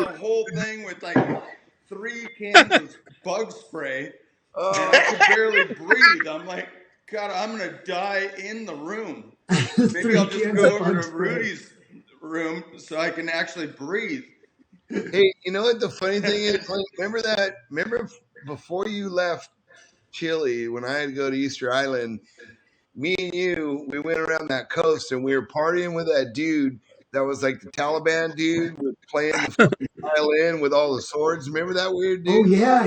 whole thing with like 3 cans of bug spray, and I could barely breathe. I'm like, God, I'm gonna die in the room. Maybe I'll just go over to Rudy's room so I can actually breathe. Hey, you know what the funny thing is? Like, remember before you left Chile, when I had to go to Easter Island, me and you, we went around that coast and we were partying with that dude that was like the Taliban dude with playing the fucking violin with all the swords. Remember that weird dude? Oh, yeah.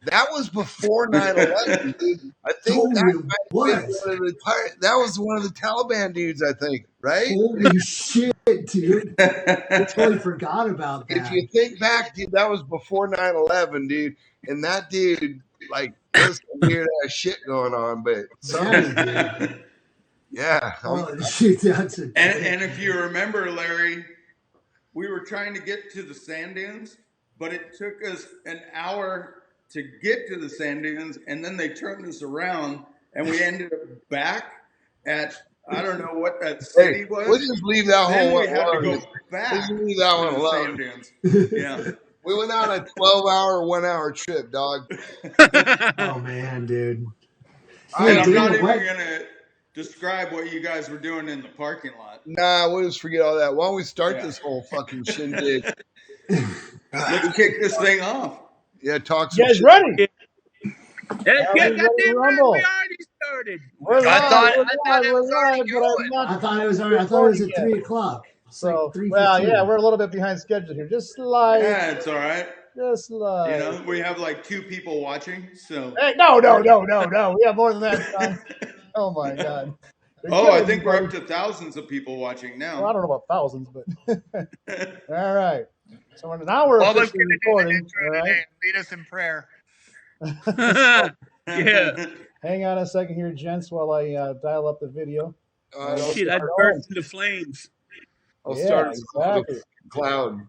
That was before 9/11, dude. I think that was one of the Taliban dudes, I think, right? Holy shit, dude. I totally forgot about that. If you think back, dude, that was before 9/11, dude. And that dude, like, there's some weird ass shit going on, but yeah. Oh, shit, that's and if you remember, Larry, we were trying to get to the sand dunes, but it took us an hour to get to the sand dunes, and then they turned us around, and we ended up back at, I don't know what that city was. We'll just leave that whole one alone. We had to go back. Let's leave that one alone. Sand dunes. Yeah. We went on a 12-hour, 1-hour trip, dog. Oh, man, dude. I'm not even going to describe what you guys were doing in the parking lot. Nah, we'll just forget all that. Why don't we start this whole fucking shindig? Let's kick this thing off. Yeah, talk some shit. You guys ready? Let's get goddamn right. We already started. I thought it was at 3 o'clock. So, like we're a little bit behind schedule here. Just slide. Yeah, it's all right. Just slide. You know, we have like 2 people watching, so. Hey, no. We have more than that, son. Oh, my God. I think we're up to thousands of people watching now. Well, I don't know about thousands, but. All right. So now we're officially recording. Right? Lead us in prayer. Yeah. Hang on a second here, gents, while I dial up the video. Shit, I burst into flames. I'll start with the cloud.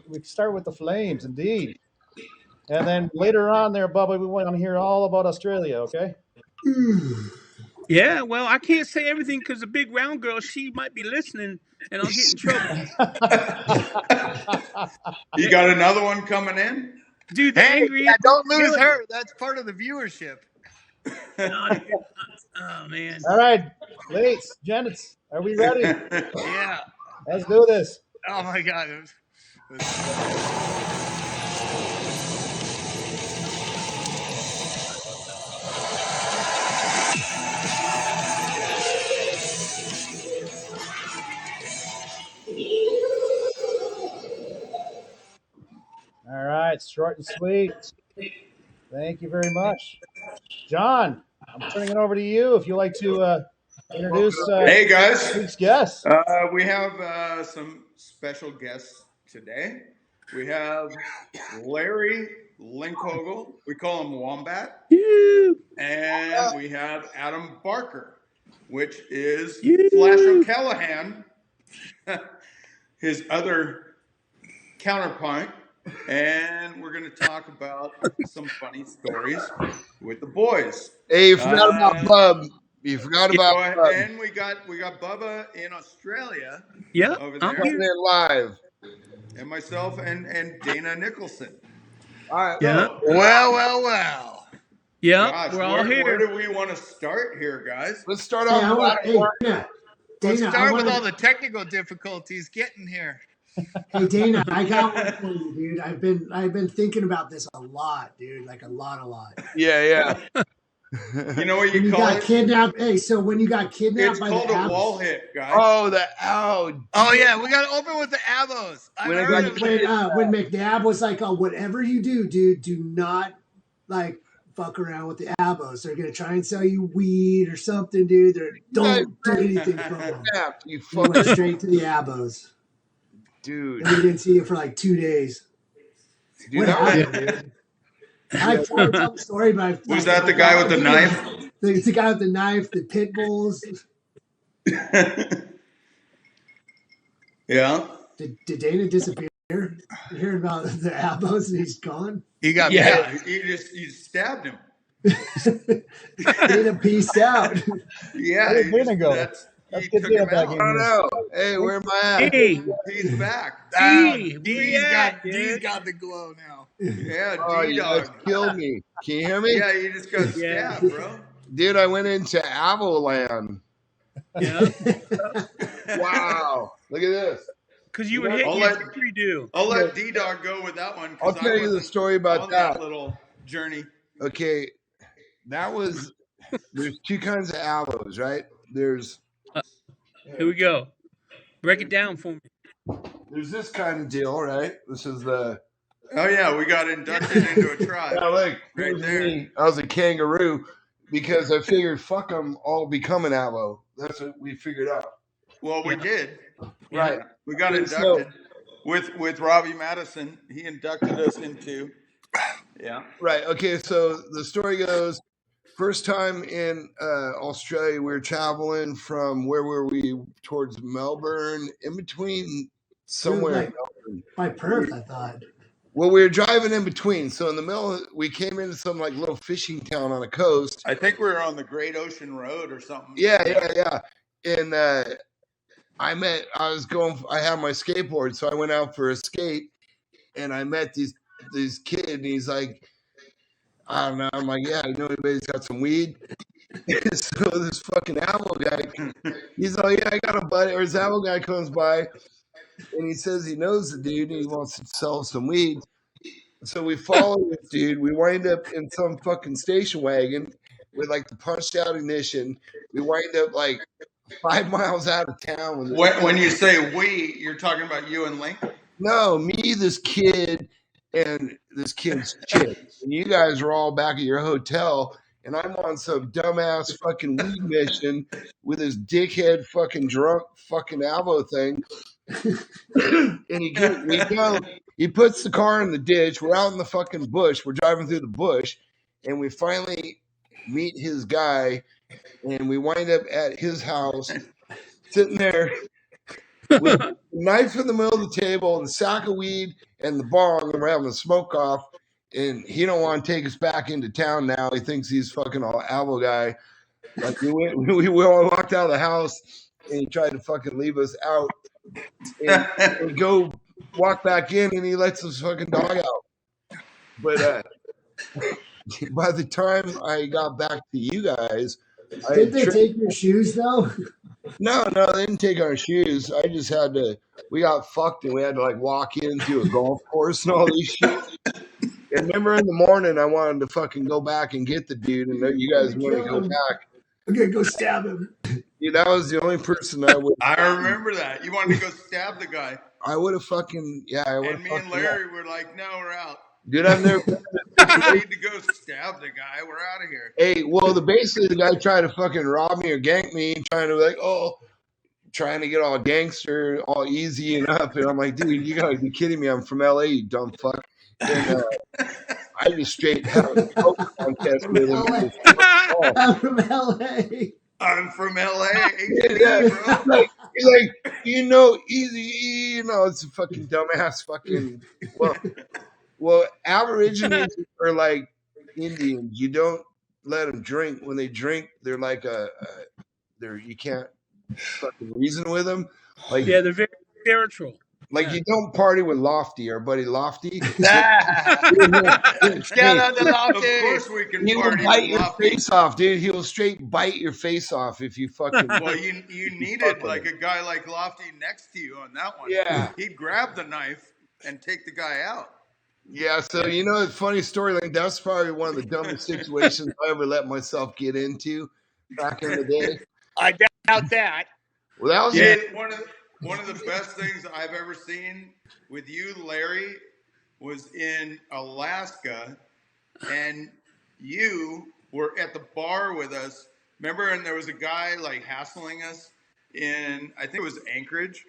We start with the flames, indeed. And then later on there, Bubba, we want to hear all about Australia, okay? Yeah, well, I can't say everything because the big round girl, she might be listening, and I'll get in trouble. You got another one coming in? Dude, the angry... don't lose her. That's part of the viewership. Oh, man. All right, ladies, gents, are we ready? Yeah. Let's do this. Oh, my God. All right, short and sweet. Thank you very much. John, I'm turning it over to you if you'd like to introduce hey guys, week's guests. We have some special guests today. We have Larry Linkogle. We call him Wombat. And we have Adam Barker, which is Flash O'Callahan, his other counterpart. And we're going to talk about some funny stories with the boys. Hey, you forgot about Bub. You forgot about Bub. And we got Bubba in Australia. Yeah, over there. I'm here live. And myself and Dana Nicholson. All right. Yeah. Well. Yeah, Gosh, we're all here. Where do we want to start here, guys? Let's start off. Let's start with all the technical difficulties getting here. Hey Dana, I got one for you, dude. I've been thinking about this a lot, dude. Like a lot. Yeah. You know what you call got it? Kidnapped. Hey, so when you got kidnapped it's by called the a abos. wall hit, guys. Oh, yeah, we got to open with the abos. When McNabb was like, "Oh, whatever you do, dude, do not like fuck around with the abos. They're gonna try and sell you weed or something, dude. Don't do anything from them." You went straight to the abos. Dude. And we didn't see you for like 2 days. Dude, dude? I tell the story, but was that the guy with the knife? It's the guy with the knife, the pit bulls. Yeah. Did Dana disappear? You heard about the abos and he's gone? He got you stabbed him. Dana peaced out. Yeah. Where did Dana go? That's He good took deal him back out. in I don't here. know. Hey, where am I at? Hey, He's back. D, where you at, D's dude? got the glow now. Yeah, Oh, you guys D-Dog. killed me. Can you hear me? Yeah, you just got Yeah. stabbed, bro. Dude, I went into Avoland. Yeah, Wow. Look at this. because you were hitting I'll your let- didgeridoo. I'll let D-Dog go with that one. 'Cause I'll tell I you the wasn't story about on that. little journey. Okay, there's two kinds of avos, right? There's Here we go. Break it down for me. this kind of deal, right? This is the Oh yeah, we got inducted into a tribe. yeah, look, Right here's there. me. I was a kangaroo because I figured fuck them, I'll become an avo. That's what we figured out. Well, we did. Right. We got And so- inducted with Robbie Madison. He inducted us into. Yeah. Right. Okay. So the story goes, first time in Australia, we were traveling from where were we? Towards Melbourne, in between somewhere. Like, by Perth, I thought. Well, we were driving in between. So in the middle, we came into some like little fishing town on the coast. I think we were on the Great Ocean Road or something. Yeah. And I had my skateboard, so I went out for a skate, and I met this kid, and he's like, I don't know. I'm like, yeah, you know anybody's got some weed? So this fucking Apple guy, he's like, yeah, I got a buddy. Or this Apple guy comes by, and he says he knows the dude, and he wants to sell some weed. So we follow this dude. We wind up in some fucking station wagon with like the punched out ignition. We wind up like 5 miles out of town. When you say we, you're talking about you and Link? No, me, this kid, and this kid's chick. And you guys are all back at your hotel, and I'm on some dumbass fucking weed mission with this dickhead fucking drunk fucking Alvo thing. And he puts the car in the ditch. We're out in the fucking bush. We're driving through the bush, and we finally meet his guy, and we wind up at his house, sitting there with a knife in the middle of the table, the sack of weed, and the bong, and we're having the smoke off. And he don't want to take us back into town now. He thinks he's fucking all Alvo guy. Like we walked out of the house, and he tried to fucking leave us out. And we go walk back in, and he lets his fucking dog out. But by the time I got back to you guys, Did they take your shoes though? No, they didn't take our shoes. I just had to. We got fucked, and we had to like walk into a golf course and all these shit. And remember, in the morning, I wanted to fucking go back and get the dude, and you guys wanted to go back. I'm gonna go stab him. Yeah, that was the only person I would. I remember that. You wanted to go stab the guy. I would have fucking I would have. And me and Larry were like, no, we're out. Dude, I've never. We need to go stab the guy. We're out of here. Hey, well, basically the guy tried to fucking rob me or gank me, trying to get all gangster, all easy and up, and I'm like, dude, you gotta be kidding me! I'm from LA, you dumb fuck. And, I just straight had a coke contest with him. I'm from LA. I'm from LA. Yeah, bro. He's like, easy, it's a fucking dumbass fucking. Well, Aborigines are like Indians. You don't let them drink. When they drink, they're like you can't fucking reason with them. Like Yeah, they're very spiritual. Like you don't party with Lofty, our buddy Lofty. Shout out to Lofty. Of course we can He'll party bite with your Lofty. face off, dude. He'll straight bite your face off if you fucking. Well, you needed like a guy like Lofty next to you on that one. Yeah. He'd grab the knife and take the guy out. Yeah, so a funny story. Like that's probably one of the dumbest situations I ever let myself get into back in the day. I doubt that. Well, that was Yeah, one of the best things I've ever seen with you, Larry, was in Alaska, and you were at the bar with us. Remember, and there was a guy like hassling us in, I think it was Anchorage,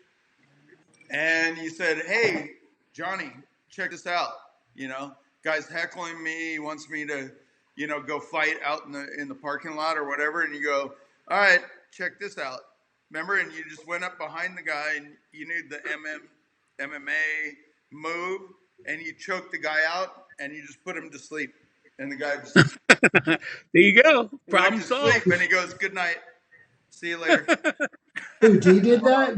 and you said, "Hey, Johnny, check this out. Guy's heckling me. He wants me to, go fight out in the parking lot or whatever." And you go, "All right, check this out." Remember, and you just went up behind the guy, and you knew the MMA move, and you choked the guy out, and you just put him to sleep. And the guy just There you go. went Problem to solved. sleep, and he goes, "Good night." See you later. Who, D did that?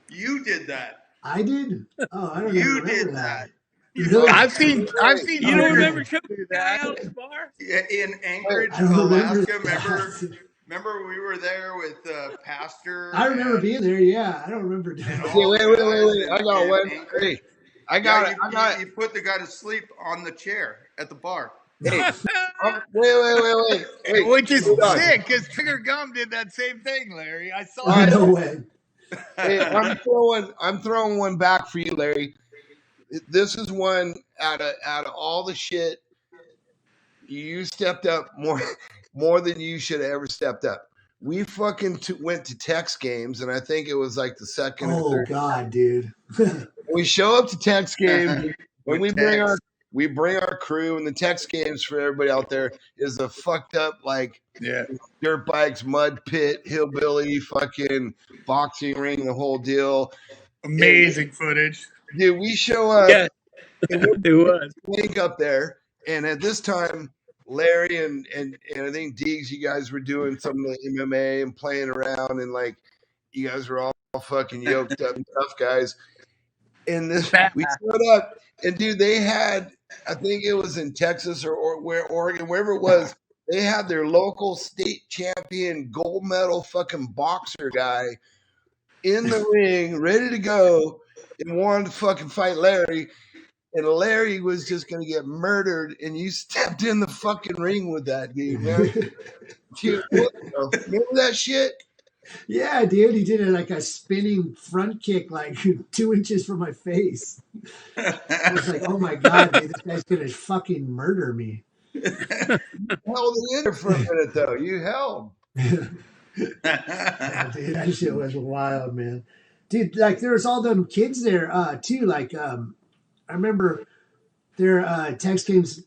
You did that. I did? Oh, I don't even You remember did that. Really? I've seen You don't remember Trigger Triple do Guy that. out at the bar? Yeah, in Anchorage, I don't remember Alaska. that. Remember we were there with Pastor. I remember being there. Yeah, I don't remember doing and that. all Okay, the wait. guys I got in one. Anchorage. Hey, I got Yeah, you put the guy to sleep on the chair at the bar. Hey, wait. Which is Hold on. sick because Trigger Gum did that same thing, Larry. I saw Oh, it. no way. Hey, I'm throwing one back for you, Larry. This is one out of all the shit you stepped up more than you should have ever stepped up. We fucking went to Tex games, and I think it was like the second or Oh, third. God, dude. We show up to Tex games, and With we bring our crew, and the Tex games for everybody out there is a fucked up like dirt bikes, mud pit, hillbilly, fucking boxing ring, the whole deal. Amazing footage. Dude, we show up. Yeah, and we're it was. Link up there, and at this time, Larry and I think Deegs, you guys were doing some of the MMA and playing around, and like you guys were all fucking yoked up and tough guys. And this we showed up, and dude, they had, I think it was in Texas or where Oregon, wherever it was, they had their local state champion gold medal fucking boxer guy in the ring, ready to go, and wanted to fucking fight Larry. And Larry was just gonna get murdered, and you stepped in the fucking ring with that dude, man. Dude, remember that shit? Yeah, dude. He did like a spinning front kick, like 2 inches from my face. I was like, oh my God, dude, this guy's gonna fucking murder me. You held it in there for a minute, though. You held. Yeah, dude, that shit was wild, man. Dude, like there was all them kids there too. Like I remember their Tex games,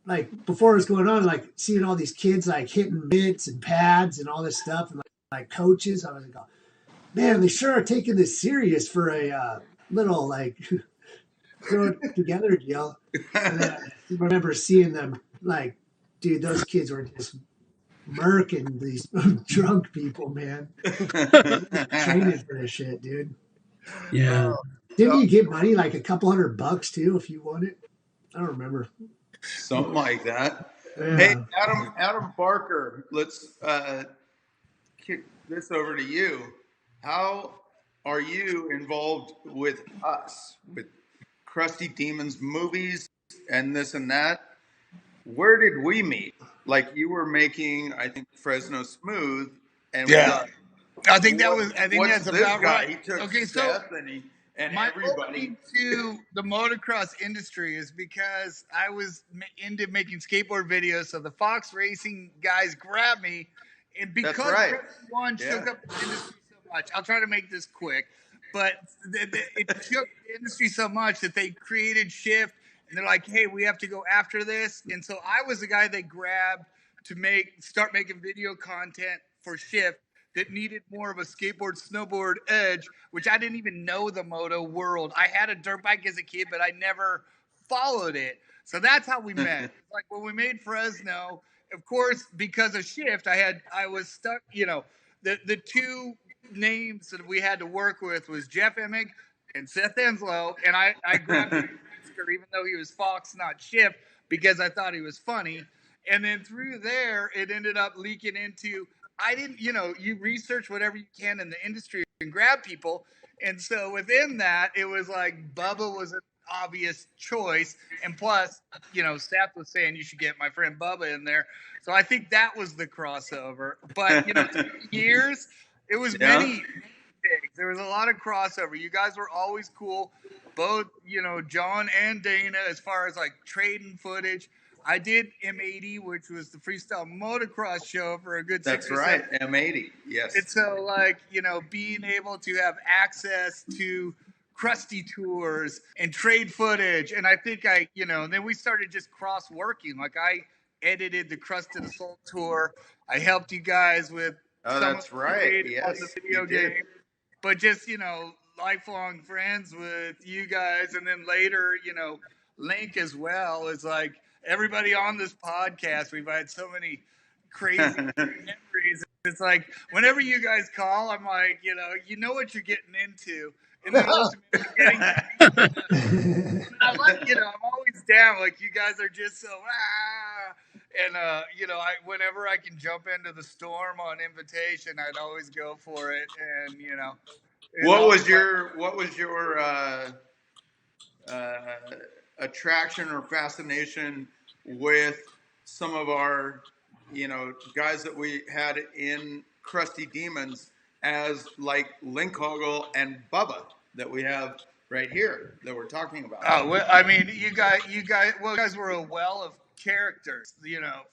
like before it was going on, like seeing all these kids like hitting mitts and pads and all this stuff, and like coaches. I was like, oh, man, they sure are taking this serious for a little like throw it together deal. And then I remember seeing them like, dude, those kids were just murking these drunk people, man. Training for this shit, dude. Yeah. Didn't you get money, like a couple $100 too, if you won it? I don't remember. Something like that. Yeah. Hey, Adam Barker, let's kick this over to you. How are you involved with us, with Crusty Demons movies and this and that? Where did we meet? Like you were making, I think, Fresno Smooth, and we got, I think that's this about guy? right. He took Okay, so Seth and my everybody. opening to the motocross industry is because I was into making skateboard videos. So the Fox Racing guys grabbed me, and because right. one shook up the industry so much, I'll try to make this quick, but it shook the industry so much that they created Shift, and they're like, "Hey, we have to go after this." And so I was the guy they grabbed to start making video content for Shift that needed more of a skateboard, snowboard edge, which I didn't even know the moto world. I had a dirt bike as a kid, but I never followed it. So that's how we met. Like when we made Fresno, of course, because of Shift, I was stuck, the two names that we had to work with was Jeff Emig and Seth Enslow. And I grabbed him even though he was Fox, not Shift, because I thought he was funny. And then through there, it ended up leaking into, I didn't, you research whatever you can in the industry and grab people. And so within that, it was like Bubba was an obvious choice. And plus, Seth was saying you should get my friend Bubba in there. So I think that was the crossover. But, years, it was many things. There was a lot of crossover. You guys were always cool. Both, John and Dana, as far as like trading footage. I did M80, which was the freestyle motocross show for a good 6 or 7 years. That's right, M80, yes. And so, being able to have access to Crusty tours and trade footage. And I think then we started just cross-working. Like, I edited the Crust of the Soul tour. I helped you guys with that's right, yes, on the video game. But just, lifelong friends with you guys. And then later, Link as well is like, everybody on this podcast, we've had so many crazy memories. It's like whenever you guys call, I'm like, you know what you're getting into. And then ultimately getting I like, I'm always down. Like you guys are just so and whenever I can jump into the storm on invitation, I'd always go for it. And what was your attraction or fascination with some of our guys that we had in Crusty Demons, as like Linkogle and Bubba that we have right here that we're talking about? Oh, well, I mean, you guys were a well of characters,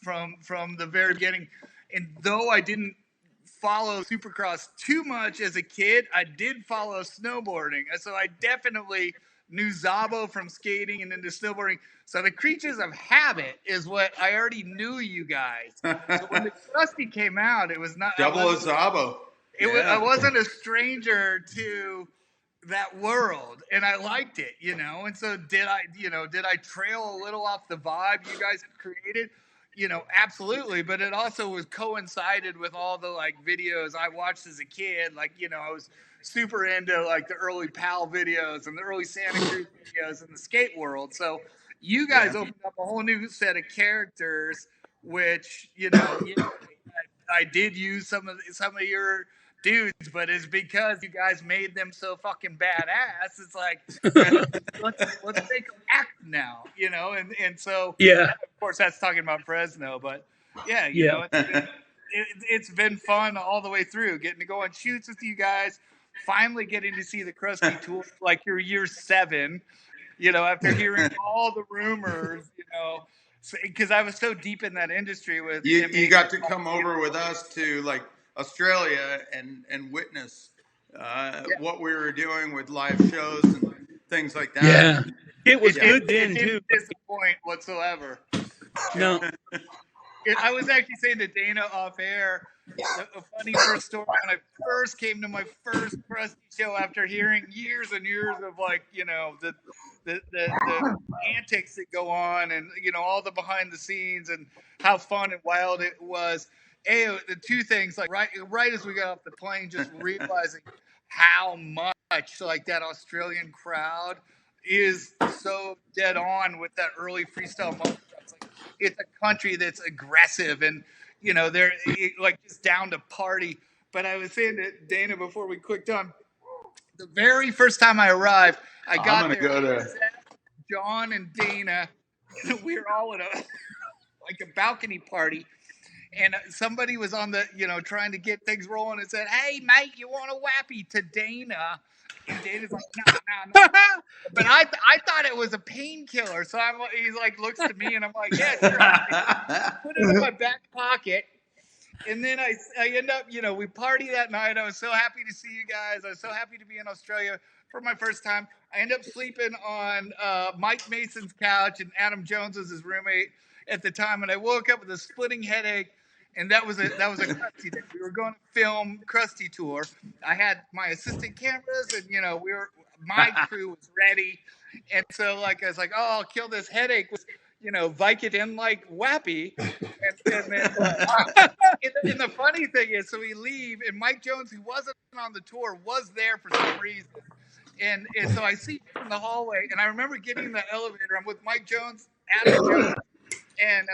from the very beginning. And though I didn't follow Supercross too much as a kid, I did follow snowboarding, and so I definitely knew Zabo from skating and into snowboarding. So the creatures of habit is what I already knew you guys. So when the Crusty came out, it was not double a Zabo. I wasn't a stranger to that world, and I liked it, and so did I trail a little off the vibe you guys created? Absolutely, but it also was coincided with all the like videos I watched as a kid. Like, I was super into like the early PAL videos and the early Santa Cruz videos in the skate world. So you guys opened up a whole new set of characters, which I did use some of your dudes, but it's because you guys made them so fucking badass. It's like let's make them act now, and so of course that's talking about Fresno, but it's been fun all the way through, getting to go on shoots with you guys, finally getting to see the Crusty tour like your year 7, after hearing all the rumors, because I was so deep in that industry with you got to come over with us to like Australia and witness what we were doing with live shows and things like that. Yeah, it was good then too. Didn't disappoint whatsoever. No. I was actually saying to Dana off air a funny first story when I first came to my first Crusty show after hearing years and years of like the antics that go on and all the behind the scenes and how fun and wild it was. The two things, like right as we got off the plane, just realizing how much like that Australian crowd is so dead on with that early freestyle motocross. Like, it's a country that's aggressive and they're like just down to party. But I was saying to Dana before we clicked on, the very first time I arrived, I got there. Go to John and Dana. We were all at a balcony party. And somebody was on the, trying to get things rolling and said, "Hey, mate, you want a wappy?" to Dana. And Dana's like, no. But I thought it was a painkiller. So he's like, looks to me and I'm like, yeah, sure. I put it in my back pocket. And then I end up, we party that night. I was so happy to see you guys. I was so happy to be in Australia for my first time. I end up sleeping on Mike Mason's couch, and Adam Jones was his roommate at the time. And I woke up with a splitting headache. And that was a Crusty day. We were going to film Crusty tour. I had my assistant cameras, and my crew was ready. And so I was like, oh, I'll kill this headache with Vicodin like wappy. And the funny thing is, so we leave, and Mike Jones, who wasn't on the tour, was there for some reason. And so I see him in the hallway, and I remember getting in the elevator. I'm with Mike Jones, Adam Jones, and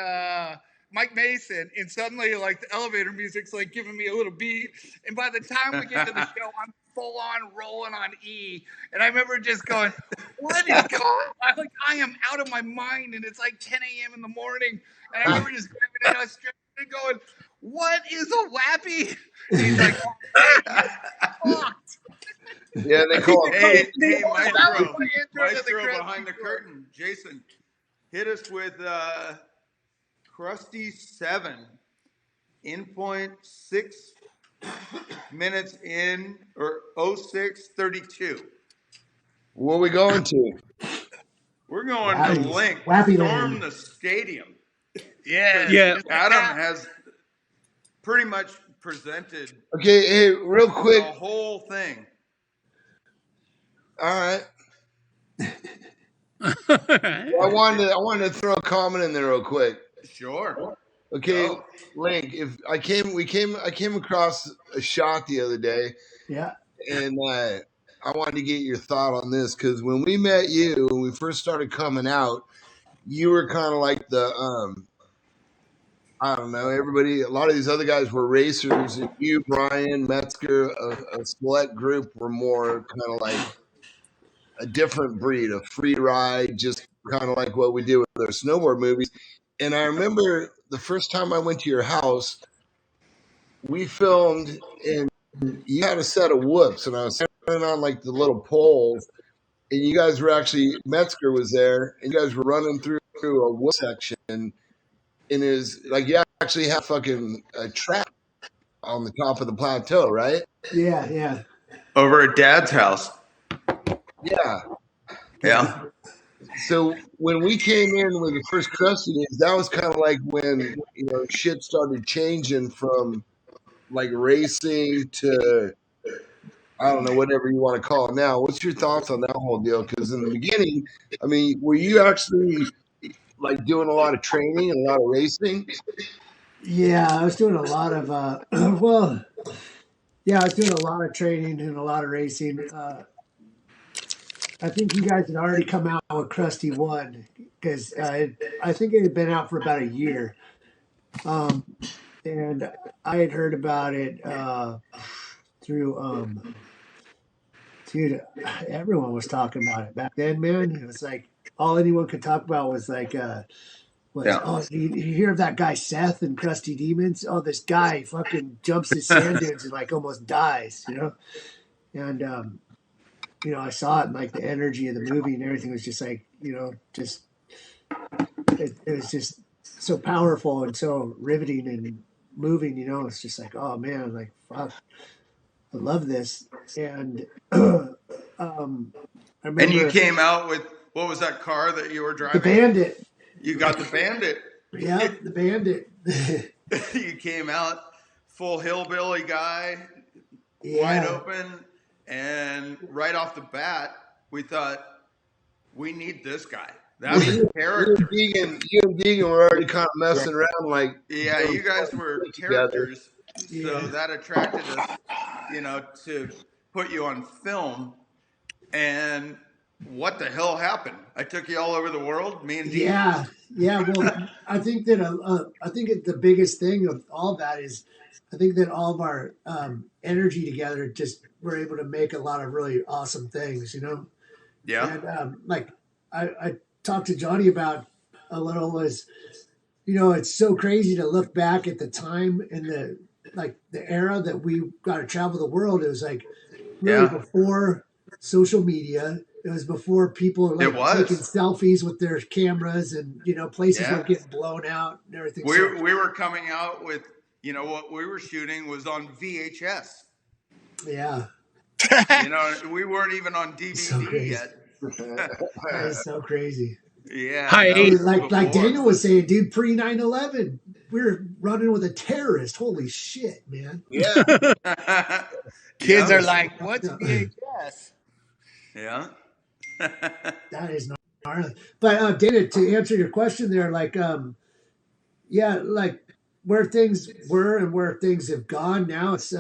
Mike Mason, and suddenly like the elevator music's like giving me a little beat, and by the time we get to the show, I'm full on rolling on E, and I remember just going, "What is going on?" I am out of my mind, and it's like 10 a.m. in the morning, and I remember just grabbing it out and going, "What is a wappy?" And he's like, "Fucked." Yeah, they call it. Hey, Maestro behind the curtain, Jason, hit us with Crusty 7 in point 6 minutes in, or 06:32. Where are we going to? We're going to Link. Storm the stadium. Yeah. Adam has pretty much presented. Okay, hey, real quick. The whole thing. All right. I wanted to throw a comment in there real quick. Sure. Okay, Go. Link. I came across a shot the other day, Yeah. and I wanted to get your thought on this because when we met you, when we first started coming out, you were kind of like the I don't know. Everybody, a lot of these other guys were racers, and you, Brian, Metzger, a select group were more kind of like a different breed, a free ride, just kind of like what we do with our snowboard movies. And I remember the first time I went to your house, we filmed, and you had a set of whoops, and I was standing on like the little poles, and you guys were actually Metzger was there, and you guys were running through a whoop section, and it was like you actually have fucking a track on the top of the plateau, right? Yeah. Yeah. Over at Dad's house. Yeah. Yeah. So when we came in with the first Crusty Demons, that was kind of like when shit started changing from like racing to I don't know whatever you want to call it now. What's your thoughts on that whole deal? Because in the beginning, I mean, were you actually like doing a lot of training and a lot of racing? Yeah, I was doing a lot of well, yeah, I was doing a lot of training and a lot of racing. I think you guys had already come out with Crusty One because I think it had been out for about a year, and I had heard about it through dude. Everyone was talking about it back then, man. It was like all anyone could talk about was like oh, you hear of that guy Seth and Crusty Demons? Oh, this guy fucking jumps his sand dunes and like almost dies, and I saw it and like the energy of the movie and everything was just like, just it was just so powerful and so riveting and moving, it's just like, oh man, like fuck, I love this. And I remember And you came out with, what was that car that you were driving? the Bandit. You got the Bandit. Yeah, the Bandit. You came out full hillbilly guy, Yeah. wide open, and right off the bat, we thought, we need this guy. That's a character. You and Deegan were already kind of messing around, like You guys were characters, so that attracted us, to put you on film. And what the hell happened? I took you all over the world, me and Deegan. Yeah. Well, I think that the biggest thing of all that is, I think that all of our energy together just we're able to make a lot of really awesome things, Yeah. And like I talked to Johnny about a little was, it's so crazy to look back at the time and the era that we got to travel the world. It was like really before social media. It was before people were taking selfies with their cameras and, places were getting blown out and everything. We were coming out with, what we were shooting was on VHS. Yeah. We weren't even on DVD yet. That is so crazy. Yeah. Like Daniel was saying, dude, pre 9/11, we were running with a terrorist. Holy shit, man. Yeah. Kids are like, what's VHS? Yeah. That is gnarly. But Dana, to answer your question there, like where things were and where things have gone now, it's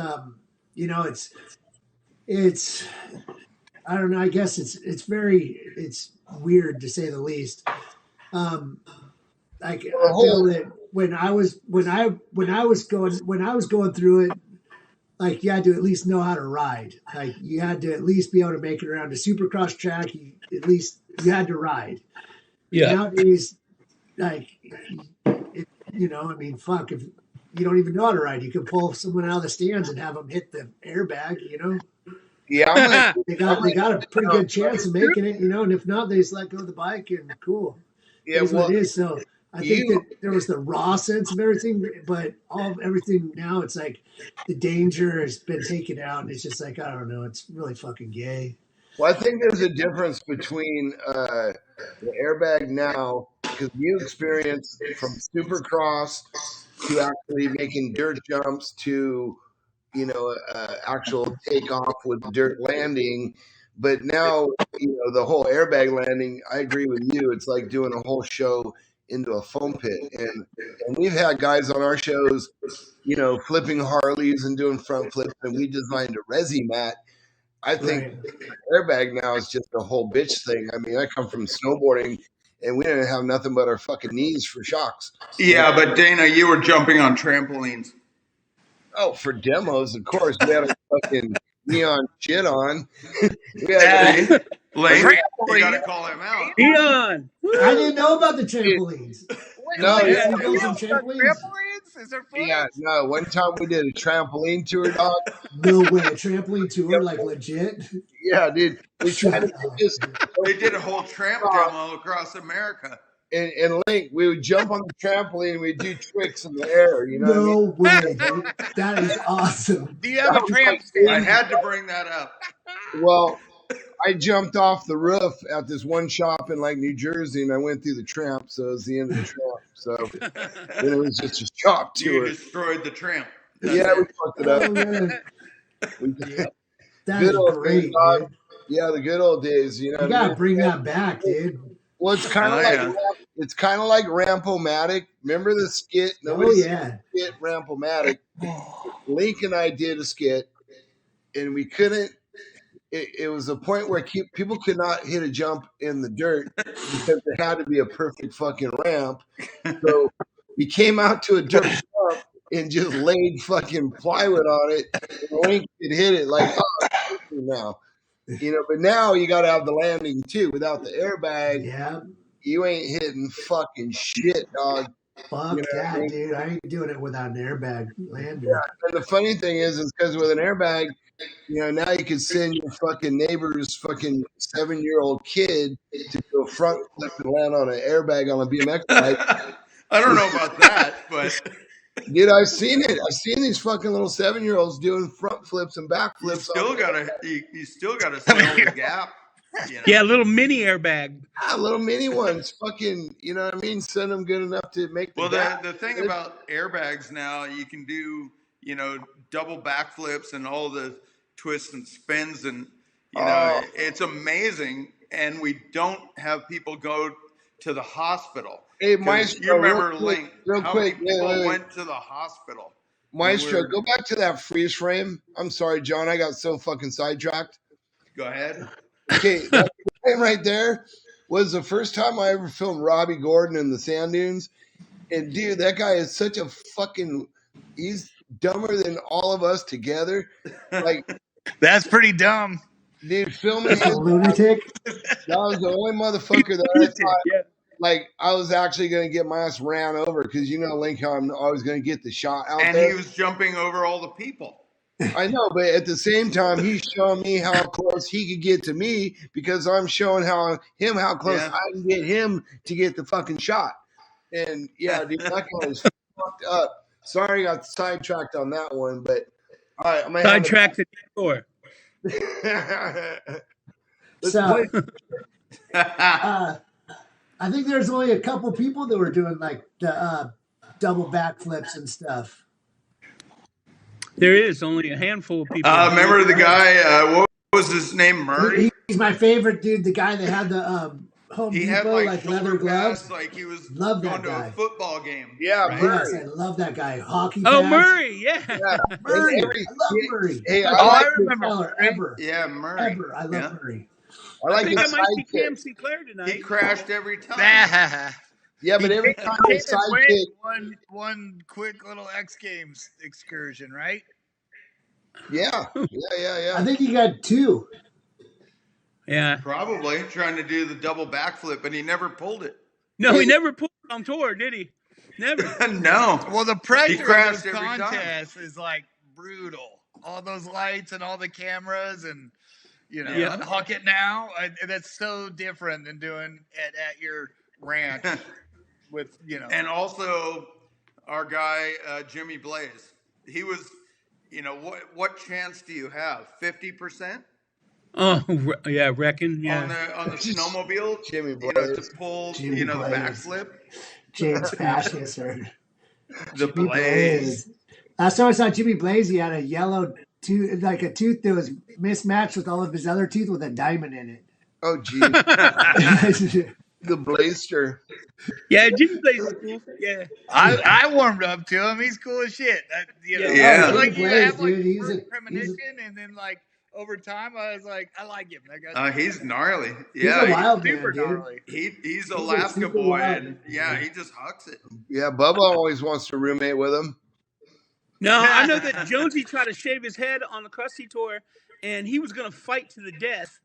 it's I don't know, I guess it's weird to say the least. I feel that when I was going through it, like you had to at least know how to ride. Like you had to at least be able to make it around a supercross track. You had to ride. Yeah. Nowadays, like, I mean, fuck, if you don't even know how to ride, you can pull someone out of the stands and have them hit the airbag, Yeah, they got a pretty good chance of making it, and if not, they just let go of the bike and cool. Yeah, what it is. So I think that there was the raw sense of everything, but everything now, it's like the danger has been taken out, and it's just like, I don't know, it's really fucking gay. Well, I think there's a difference between the airbag now, because you experience from supercross to actually making dirt jumps to, actual takeoff with dirt landing. But now, the whole airbag landing, I agree with you. It's like doing a whole show into a foam pit. And we've had guys on our shows, you know, flipping Harleys and doing front flips, and we designed a resi mat. I think airbag now is just a whole bitch thing. I mean, I come from snowboarding, and we didn't have nothing but our fucking knees for shocks. Yeah, but Dana, you were jumping on trampolines. Oh, for demos, of course. We had a fucking neon shit on. We had Lane, you gotta call him out. Neon. I didn't know about the trampolines. No, Wait, yeah. you built some trampolines? Is there footage? Yeah, no. One time we did a trampoline tour, dog. No way, a trampoline tour, like legit. Yeah, dude. We tried to just They did a whole tramp demo across America. and Link, we would jump on the trampoline and we'd do tricks in the air, you know No way, dude. That is awesome. Do you have a tramp I stand? had to bring that up. what I mean? Well, I jumped off the roof at this one shop in like New Jersey and I went through the tramp, so it was the end of the tramp. So then it was just a shop You tour. destroyed the tramp. Yeah, we fucked it Oh, up. man. We- That Good is old great, days, dog. dude. Yeah, the good old days, you know. You what I gotta mean? bring that back, dude. Well, it's kind of Oh, like yeah. it's kind of like Rampomatic. Remember the skit? Oh, Nobody yeah. skit Rampomatic. Link and I did a skit, and we couldn't. It was a point where people could not hit a jump in the dirt because there had to be a perfect fucking ramp. So we came out to a dirt jump and just laid fucking plywood on it. And Link could hit it like, oh, now. You know, but now you got to have the landing too. Without the airbag, Yeah. you ain't hitting fucking shit, dog. Fuck You know what I that, mean? dude. I ain't doing it without an airbag lander. And the funny thing is because with an airbag, you know, now you can send your fucking neighbor's fucking 7-year-old kid to do a front flip and land on an airbag on a BMX bike. I don't know about that, but Dude, I've seen it. I've seen these fucking little 7-year-olds doing front flips and back you flips. still gotta sail the gap. You know? Yeah, a little mini airbag. Little mini ones, fucking, you know what I mean? Send them good enough to make the Well, gap. the thing about airbags now, you can do, you know, double backflips and all the twists and spins, and you know, it's amazing. And we don't have people go to the hospital. Hey, 'Cause Maestro, you remember, real quick, Link, real how quick, many people wait. went to the hospital? Maestro, Weird. go back to that freeze frame. I'm sorry, John. I got so fucking sidetracked. Go ahead. Okay, that frame right there was the first time I ever filmed Robbie Gordon in the sand dunes. And dude, that guy is such a fucking, he's dumber than all of us together. Like, That's pretty dumb. dude, filming A him, lunatic. that was the only motherfucker that I thought, Yeah. like, I was actually going to get my ass ran over because you know, Link, I'm always going to get the shot out And there. he was jumping over all the people. I know, but at the same time, he's showing me how close he could get to me because I'm showing how close Yeah. I can get him to get the fucking shot. And yeah, dude, that guy is fucked up. Sorry, I got sidetracked on that one, but all right, I'm gonna have Sidetracked the door. Let's So, play. I think there's only a couple people that were doing like the double backflips and stuff. There is only a handful of people. Remember the guy? What was his name? Murray. He's my favorite dude. The guy that had the Home He Depot had like shoulder leather gloves. pads, like he was Love going that to guy. a football game. Yeah, right? Yes, Murray. I love that guy. Hockey. Oh, pads. Murray, yeah. Yeah. Murray. And I love Murray. Hey, My I Oh, I favorite remember feller Murray. ever. Yeah, Murray. Ever. I love Yeah. Murray. I like I think his I might see sidekick. Cam Sinclair tonight. He crashed every time. Yeah, but every time his sidekick. One quick little X Games excursion, right? Yeah. I think he got two. Yeah. Probably trying to do the double backflip, and he never pulled it. No, he never pulled it on tour, did he? Never. No. Well, the pressure of crashed those every time. contests is like brutal. All those lights and all the cameras and you know, Yeah. Hawk It Now. That's so different than doing it at your ranch with you know. And also, our guy Jimmy Blaze. He was, you know, what chance do you have? 50%? Oh, yeah, reckon. Yeah. On the snowmobile, Jimmy you know, to Blaze. pull, Jimmy you know, the Blaze. backflip. James Pashes or The Jimmy Blaze. Last time I saw Jimmy Blaze, he had a yellow tooth, like a tooth that was mismatched with all of his other teeth with a diamond in Oh, geez. it. The Blaster. Yeah, Jimmy Blaze is cool. Yeah. I warmed up to him. He's cool as shit. Yeah. Oh, Like Jimmy you Blaze, have like dude. He's first a premonition, and then like over time, I was like, I like him. That guy's He's gnarly. he's Yeah, a wild man, super dude. gnarly. he's a Alaska super boy, wild and man. yeah, he just hucks it. Yeah, Bubba always wants to roommate with him. No, I know that Jonesy tried to shave his head on the Crusty tour, and he was going to fight to the death.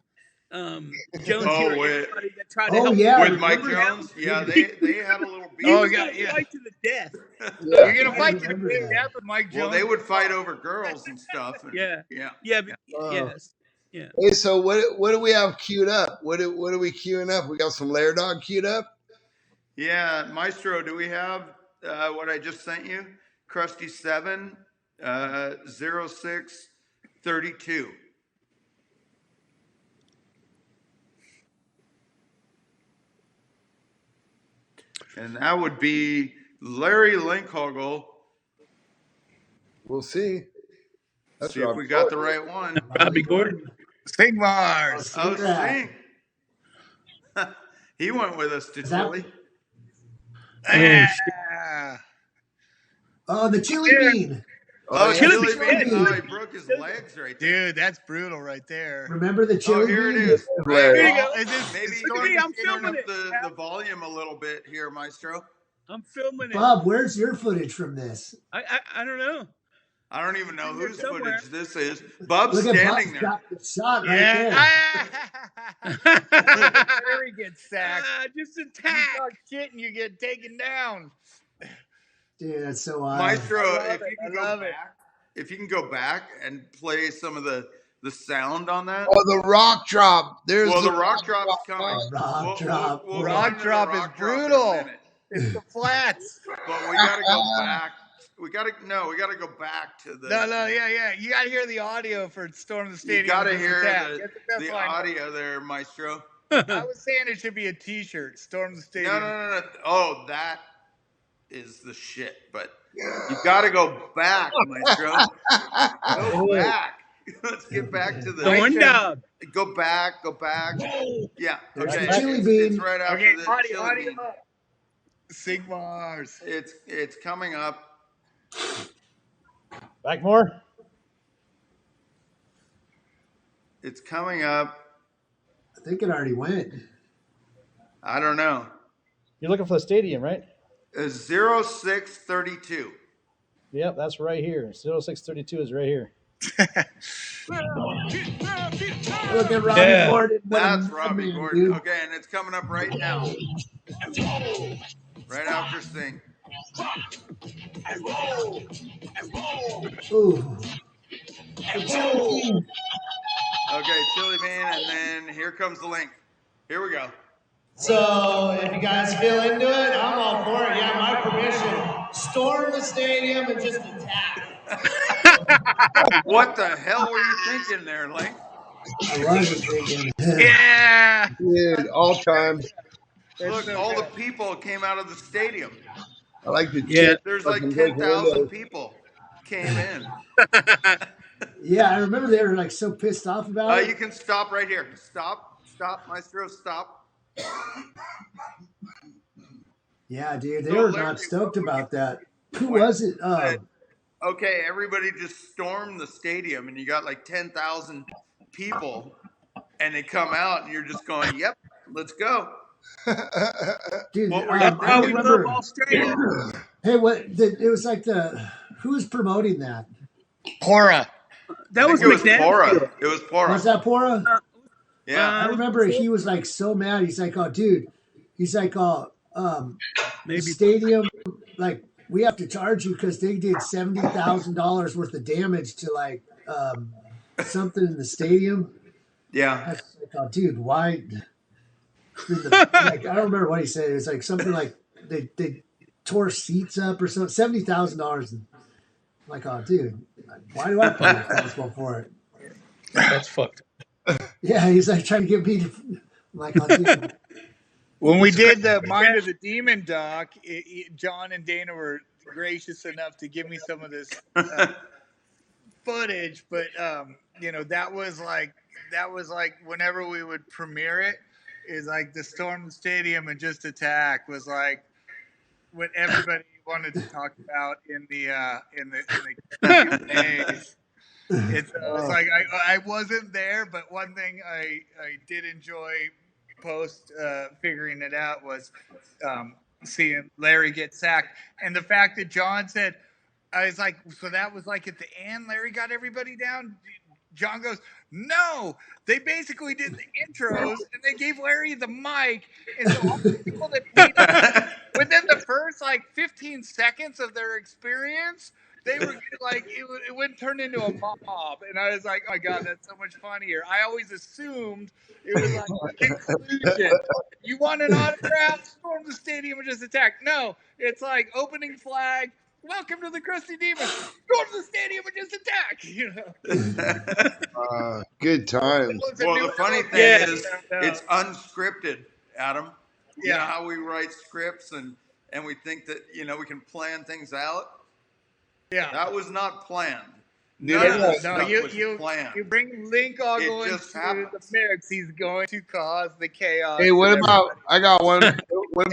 Jonesy or anybody that tried to help yeah, With Mike Jones, yeah, they had a little beef. He was going to fight to the death. You're gonna fight to the remember big that. death with Mike Jones. Well, they would fight over girls and stuff. And, Yeah. yeah. Yeah, but, Oh. yes. Yeah. Hey, so what do we have queued up? What are we queuing up? We got some Lair Dog queued up. Yeah, Maestro, do we have what I just sent you? Crusty 7, 0632. And that would be Larry Linkogle. We'll see. That's See if Rob we got the Gordon. right one. Robbie Gordon. Sigmars. Oh, Yeah. Sting. He went with us to Is that- Chile. Yeah. Oh, the chili bean. Oh, Chili Chili Bean. Bean. Oh, he broke his legs right there. Dude, that's brutal right there. Remember the Oh, chili here it bean? is. Larry. Here you go. Is this Maybe is Look at this me, I'm turn filming up it. the volume a little bit here, Maestro. I'm filming it. Bob, where's your footage from this? I don't know. I don't even know In there whose somewhere. footage this is. Bob's Look at standing Bob's there. got the shot right Yeah. there. Larry gets sacked. Just You attack. talk shit and you get taken down. Dude, that's so wild. Maestro, I love if it. you can I go love it. back, if you can go back and play some of the sound on that. Oh, the rock drop. There's Well, the rock drop's coming. Rock drop. We'll Rock get into the drop is rock drop in a brutal. minute. It's the flats. But we gotta go back. We gotta go back to the. No, yeah. You gotta hear the audio for Storm the Stadium. You gotta versus hear Attack. the, Get best the line. audio there, Maestro. I was saying it should be a T-shirt. Storm the Stadium. No. Oh, that is the shit. But you gotta go back, Maestro. Go back. Let's get back to the. Going down. Go back. Yeah. There's Okay. the chili It's bean. right after Okay, the audio chili bean. up. Sigmars. It's coming up. Back more. It's coming up. I think it already went. I don't know. You're looking for the stadium, right? 0632. Yep, that's right here. 0632 is right here. Look at Robbie Yeah. Gordon. What a That's Robbie man, Gordon. dude. Okay, and it's coming up right now. Right after Sting. Ooh. Okay, Chili Bean, and then here comes the link. Here we go. So, if you guys feel into it, I'm all for it. Yeah, my permission. Storm the stadium and just attack. What the hell were you thinking there, Link? I wasn't thinking. Yeah. Dude, all time. Look, all the people came out of the stadium. I like the Yeah. There's like Fucking 10,000 windows. people came in. Yeah, I remember they were like so pissed off about You it. can stop right here. Stop, Maestro, stop. Yeah, dude, they So, were Larry, not stoked about that. Who what was it? Okay, everybody just stormed the stadium, and you got like 10,000 people, and they come out, and you're just going, "Yep, let's go." Dude, What were you I thinking? How we remember. love Australia. Hey, it was like who was promoting that? Hora. That was I think it was McNabb. Pora. It was Pora. Was that Pora? Yeah. I remember he was like so mad. He's like, "Oh, dude," he's like, "Oh, the Maybe. stadium, like, we have to charge you because they did $70,000 worth of damage to like something in the stadium." I Yeah. was like, "Oh, dude, why?" Like, I don't remember what he said. It was like something like they tore seats up or something. $70,000. Like, oh, dude, why do I pay responsible for it? That's fucked. Yeah, he's like trying to get me to. I'm like, oh, dude. When we did the Mind of the Demon doc, John and Dana were gracious enough to give me some of this footage, but that was like whenever we would premiere it, is like to storm the stadium and just attack was like what everybody wanted to talk about in the Q&A. It's like I wasn't there, but one thing I did enjoy post figuring it out was seeing Larry get sacked, and the fact that John said, I was like, so that was like at the end, Larry got everybody down. John goes, no, they basically did the intros and they gave Larry the mic, and so all the people that paid him, within the first like 15 seconds of their experience, they were like, it wouldn't turn into a mob. And I was like, oh my God, that's so much funnier. I always assumed it was like inclusion. You want an autograph? Storm the stadium and just attack. No, it's like opening flag. Welcome to the Crusty Demons. Go to the stadium and just attack. You know. Good times. Well, the funny thing is, it's unscripted, Adam. You know how we write scripts and we think that we can plan things out. Yeah, that was not planned. You bring Linkogle into the mix, he's going to cause the chaos. Hey, what about? I got one. What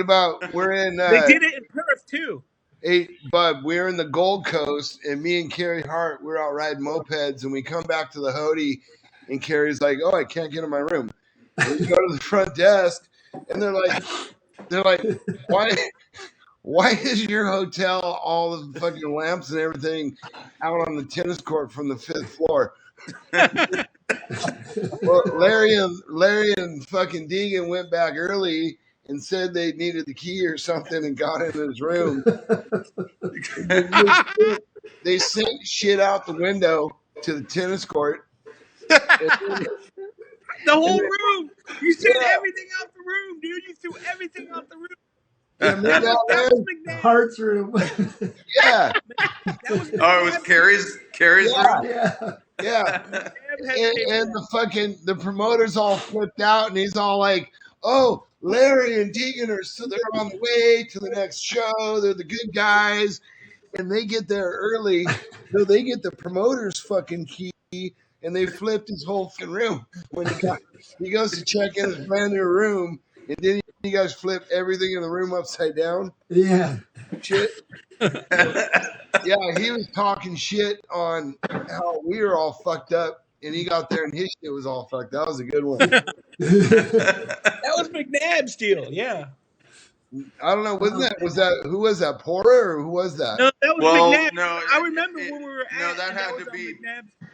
about? We're in. They did it in Perth too. Hey, Bud, we're in the Gold Coast, and me and Carrie Hart, we're out riding mopeds, and we come back to the Hody, and Carrie's like, "Oh, I can't get in my room." And we go to the front desk, and they're like, why is your hotel all the fucking lamps and everything out on the tennis court from the 5th floor? Well, Larry and fucking Deegan went back early and said they needed the key or something and got in his room. They sent shit out the window to the tennis court. The whole room. You sent everything out the room, dude. You threw everything out the room. Yeah, that was Hart's room. Yeah. It was Carrie's room? Yeah. And the promoters all flipped out, and he's all like, oh, Larry and Deegan they're on the way to the next show. They're the good guys. And they get there early. So they get the promoter's fucking key, and they flipped his whole room. When he goes to check in his brand new room, and then you guys flip everything in the room upside down. Yeah. Shit. Yeah, he was talking shit on how we were all fucked up, and he got there and his shit was all fucked. That was a good one. That was McNabb's deal. Yeah. I don't know. Who was that? Pora or who was that? No, that was McNabb. No, I remember when we were at. No, that had to be.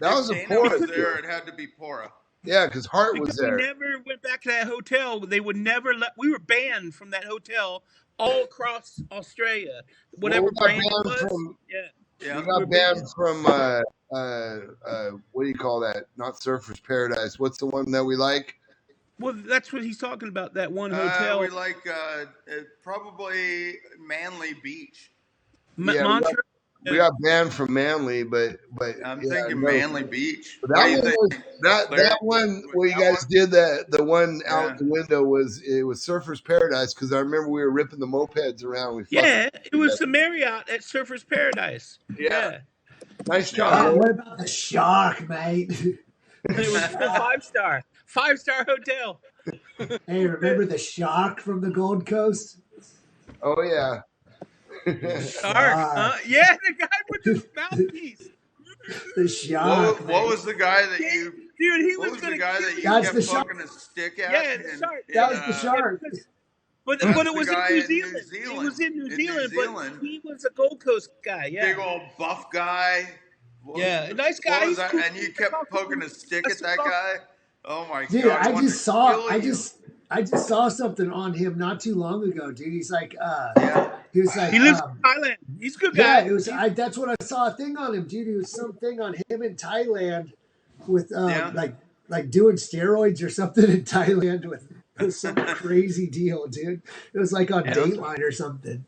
That was a Pora. There, it had to be Pora. Yeah, because Hart was there. We never went back to that hotel. They would never let. We were banned from that hotel all across Australia. Whatever brand it was. We got banned from what do you call that? Not Surfers Paradise. What's the one that we like? Well, that's what he's talking about. That one hotel. We like probably Manly Beach. Montreux. We got banned from Manly, but I'm thinking Manly Beach. That one where you guys did the one out the window was Surfers Paradise, because I remember we were ripping the mopeds around. It was the Marriott at Surfers Paradise. Yeah. Nice job. What about the Shark, mate? It was a 5-star hotel. Hey, remember the Shark from the Gold Coast? Oh yeah. Shark. Yeah, the guy with the mouthpiece. The Shark. What was the guy that you? Dude, he was the guy that you kept poking a stick at? Yeah, the Shark. That was the Shark. But it was in New Zealand. It was in New Zealand, but he was a Gold Coast guy. Yeah. Big old buff guy. A nice guy. Cool. And you kept poking a stick at that guy. Oh my dude, God! I just saw something on him not too long ago, dude. He's like, he was like, he lives in Thailand. He's a good guy. Yeah, it was. That's what I saw a thing on him, dude. It was something on him in Thailand with like doing steroids or something in Thailand with some crazy deal, dude. It was like on Dateline or something.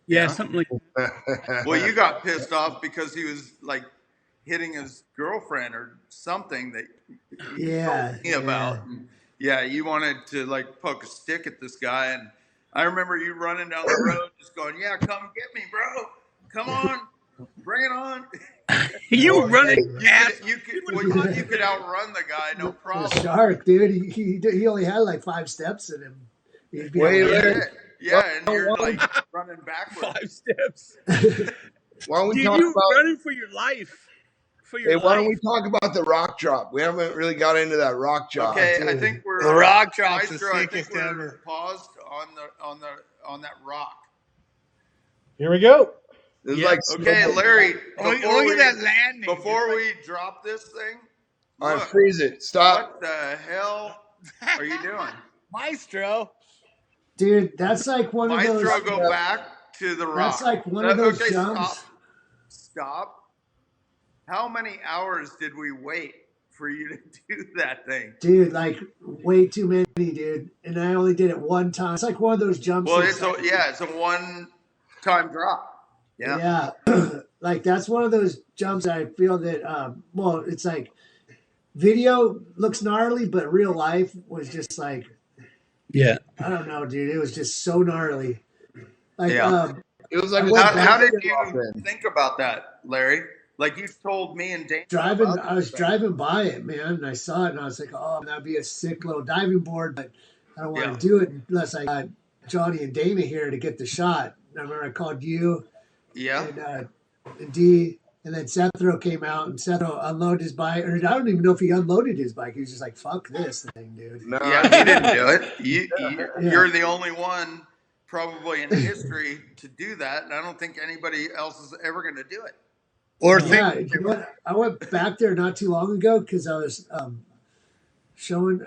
Yeah, something like that. Well, you got pissed off because he was like hitting his girlfriend or something that you told me about. Yeah, you wanted to like poke a stick at this guy, and I remember you running down the road just going, "Yeah, come get me, bro. Come on." Bring it on. You running ass. You could outrun the guy, no problem. The shark, dude. He only had like 5 steps in him. He'd be Yeah, and you're like running backwards. 5 steps. Why don't we Dude, talk you about running for your life? why don't we talk about the rock drop? We haven't really got into that rock drop. Okay, I think we're the rock drop's the Maestro, sickest ever. Paused on that rock. Here we go. It's Yeah. like Okay, Larry. Look at that landing. Before we drop this thing, all right, look, freeze it. Stop. what the hell are you doing? Maestro. Dude, that's like one of those. Maestro, go back to the rock. That's like one of those Okay, jumps. Stop. How many hours did we wait for you to do that thing? Dude, like way too many, dude. And I only did it one time. It's like one of those jumps. Well, it's a one-time drop. Yeah. Like that's one of those jumps I feel that it's like video looks gnarly, but real life was just like, Yeah. I don't know, dude. It was just so gnarly. Like it was like how did you think about that, Larry? Like you told me and Dane. I was driving by it, man, and I saw it and I was like, oh, that'd be a sick little diving board, but I don't want to do it unless I got Johnny and Dana here to get the shot. And I remember I called you. Yeah. And D, and then Sethro came out, and Sethro unloaded his bike. Or I don't even know if he unloaded his bike. He was just like, "Fuck this thing, dude." No, yeah, he didn't do it. You're the only one, probably in history, to do that, and I don't think anybody else is ever going to do it. I went back there not too long ago because I was showing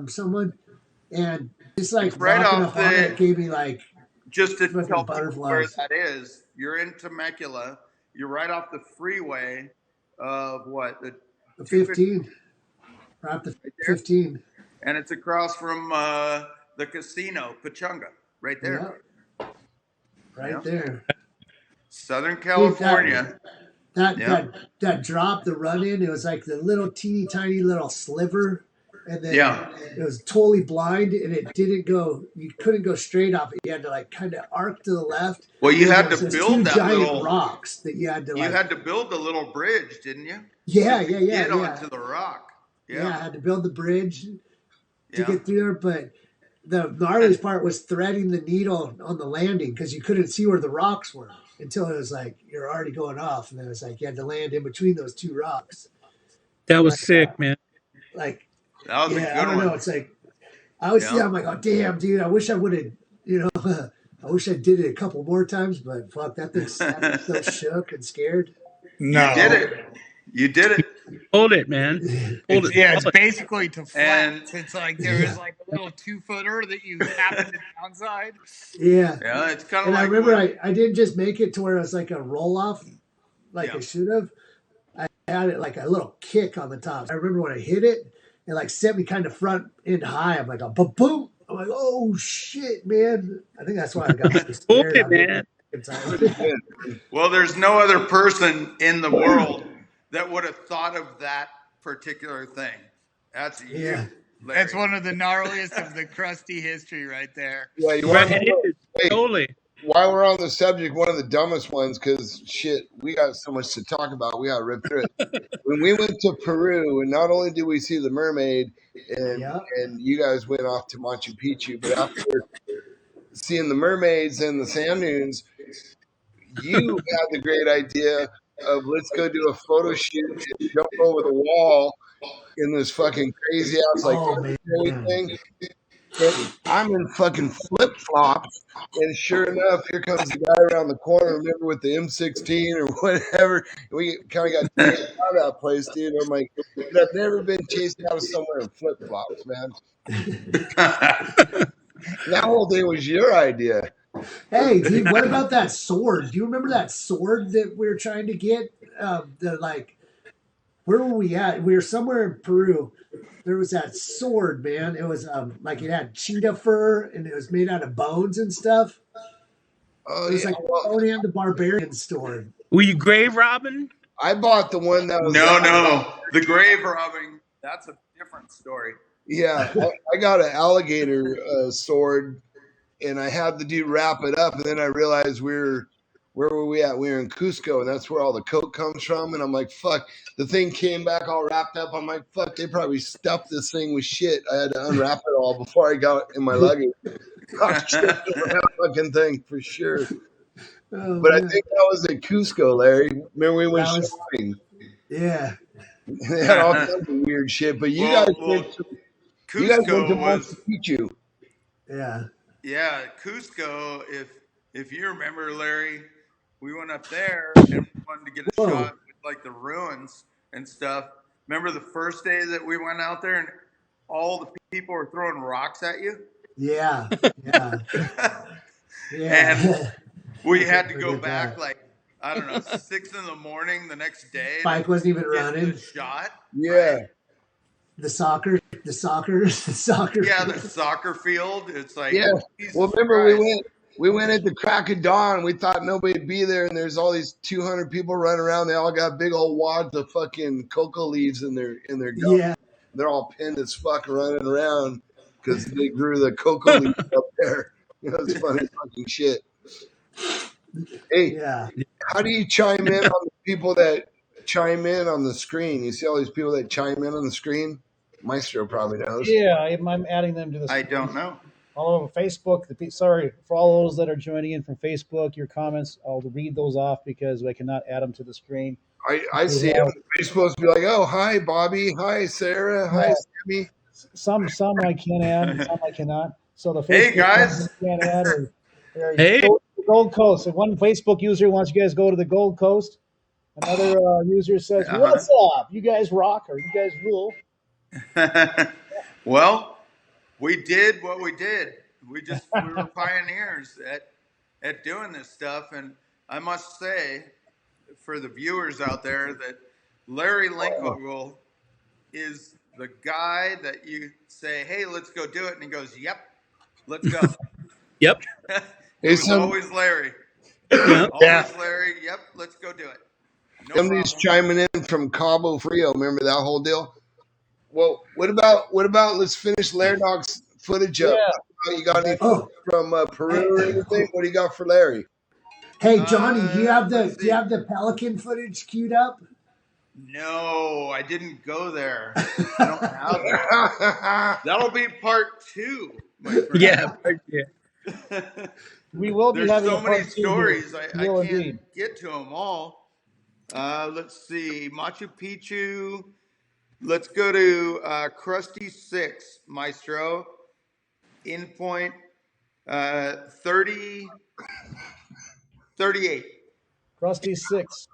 someone, and just like right walking off up on it gave me like just to tell people butterflies. where that is. You're in Temecula. You're right off the freeway of what? The 15. Right off the 15. And it's across from the casino, Pachanga, right there. Yeah. Right there. Southern California. That drop, the run in, it was like the little teeny tiny little sliver. And then it was totally blind, and it didn't go. You couldn't go straight off it. You had to like kind of arc to the left. Well, you had to build two that giant little rocks that you had to. You had to build a little bridge, didn't you? Yeah. Get onto the rock. Yeah, I had to build the bridge to get through there. But the gnarliest part was threading the needle on the landing because you couldn't see where the rocks were until it was like you're already going off, and then it was like you had to land in between those two rocks. That was sick, man. Like. That was a good I don't know. It's like I always see. I'm like, oh damn, dude. I wish I would have. I wish I did it a couple more times. But fuck, that thing's so shook and scared. No, You did it. Hold it, man. Hold it. Yeah, it's basically to flat. And it's like there is like a little 2-footer that you tap in the downside. Yeah. Yeah, it's kind of And like. I remember I didn't just make it to where it was like a roll off, like I should have. I had it like a little kick on the top. I remember when I hit it. It like sent me kind of front end high. I'm like, a boom. I'm like, oh shit, man. I think that's why I got scared. Hold it, man. Well, there's no other person in the world that would have thought of that particular thing. That's you. Yeah. Larry. That's one of the gnarliest of the crusty history right there. Yeah, you Right, want it is. Hey. Totally. While we're on the subject, one of the dumbest ones, because shit, we got so much to talk about. We got to rip through it. When we went to Peru, and not only did we see the mermaid, and you guys went off to Machu Picchu, but after seeing the mermaids and the sand dunes, you had the great idea of let's go do a photo shoot and jump over the wall in this fucking crazy ass thing. And I'm in fucking flip flops, and sure enough, here comes the guy around the corner. Remember with the M16 or whatever? We kind of got chased out of that place, dude. I'm like, dude, I've never been chased out of somewhere in flip flops, man. That whole thing was your idea. Hey, dude, what about that sword? Do you remember that sword that we were trying to get? Where were we at? We were somewhere in Peru. There was that sword, man. It was like it had cheetah fur and it was made out of bones and stuff. Oh, it was like Conan the Barbarian sword. Were you grave robbing? I bought the one that was no, the grave robbing. That's a different story. Yeah, I got an alligator sword, and I had the dude wrap it up, and then I realized we were where were we at? We were in Cusco, and that's where all the coke comes from. And I'm like, fuck. The thing came back all wrapped up. I'm like, fuck. They probably stuffed this thing with shit. I had to unwrap it all before I got it in my luggage. That fucking thing for sure. Oh, But man. I think that was at Cusco, Larry. Remember we went shopping? Yeah. They had all kinds of weird shit. But you guys went to Machu Picchu. Yeah. Yeah, Cusco. If you remember, Larry, we went up there and we wanted to get a shot with like the ruins and stuff. Remember the first day that we went out there and all the people were throwing rocks at you? Yeah. Yeah. And we had to go back like, I don't know, 6 in the morning the next day. Bike wasn't even running. The shot. Yeah. Right? The soccer. Yeah, the soccer field. It's like, yeah. Well, remember we went at the crack of dawn. We thought nobody'd be there, and there's all these 200 people running around. They all got big old wads of fucking cocoa leaves in their gums. Yeah. They're all pinned as fuck running around because they grew the cocoa leaves up there. You know, it's funny fucking shit. Hey, how do you chime in on the people that chime in on the screen? You see all these people that chime in on the screen? Maestro probably knows. Yeah, I'm adding them to the screen. I don't know. All over Facebook. Sorry, for all those that are joining in from Facebook, your comments, I'll read those off because I cannot add them to the screen. I see them. They're supposed to be like, oh, hi, Bobby. Hi, Sarah. Hi, Sammy. Some I can add, some I cannot. So the Facebook hey, guys. Can't add hey. Go to the Gold Coast. If one Facebook user wants you guys to go to the Gold Coast, another user says, what's up? You guys rock or you guys rule. Well, we did what we did. We were pioneers at doing this stuff. And I must say, for the viewers out there, that Larry Linkogle is the guy that you say, hey, let's go do it. And he goes, yep, let's go. Yep. It's always Larry. Always Larry. Yep, let's go do it. Somebody's chiming in from Cabo Frio. Remember that whole deal? Well, what about let's finish Larry Dog's footage up. Yeah. You got any footage from Peru or anything? What do you got for Larry? Hey, Johnny, do you have the Pelican footage queued up? No, I didn't go there. I don't have that. That'll be part 2. Yeah. We will be having so many stories. I can't indeed get to them all. Let's see. Machu Picchu. Let's go to Crusty 6, Maestro. In point 38. Crusty 6.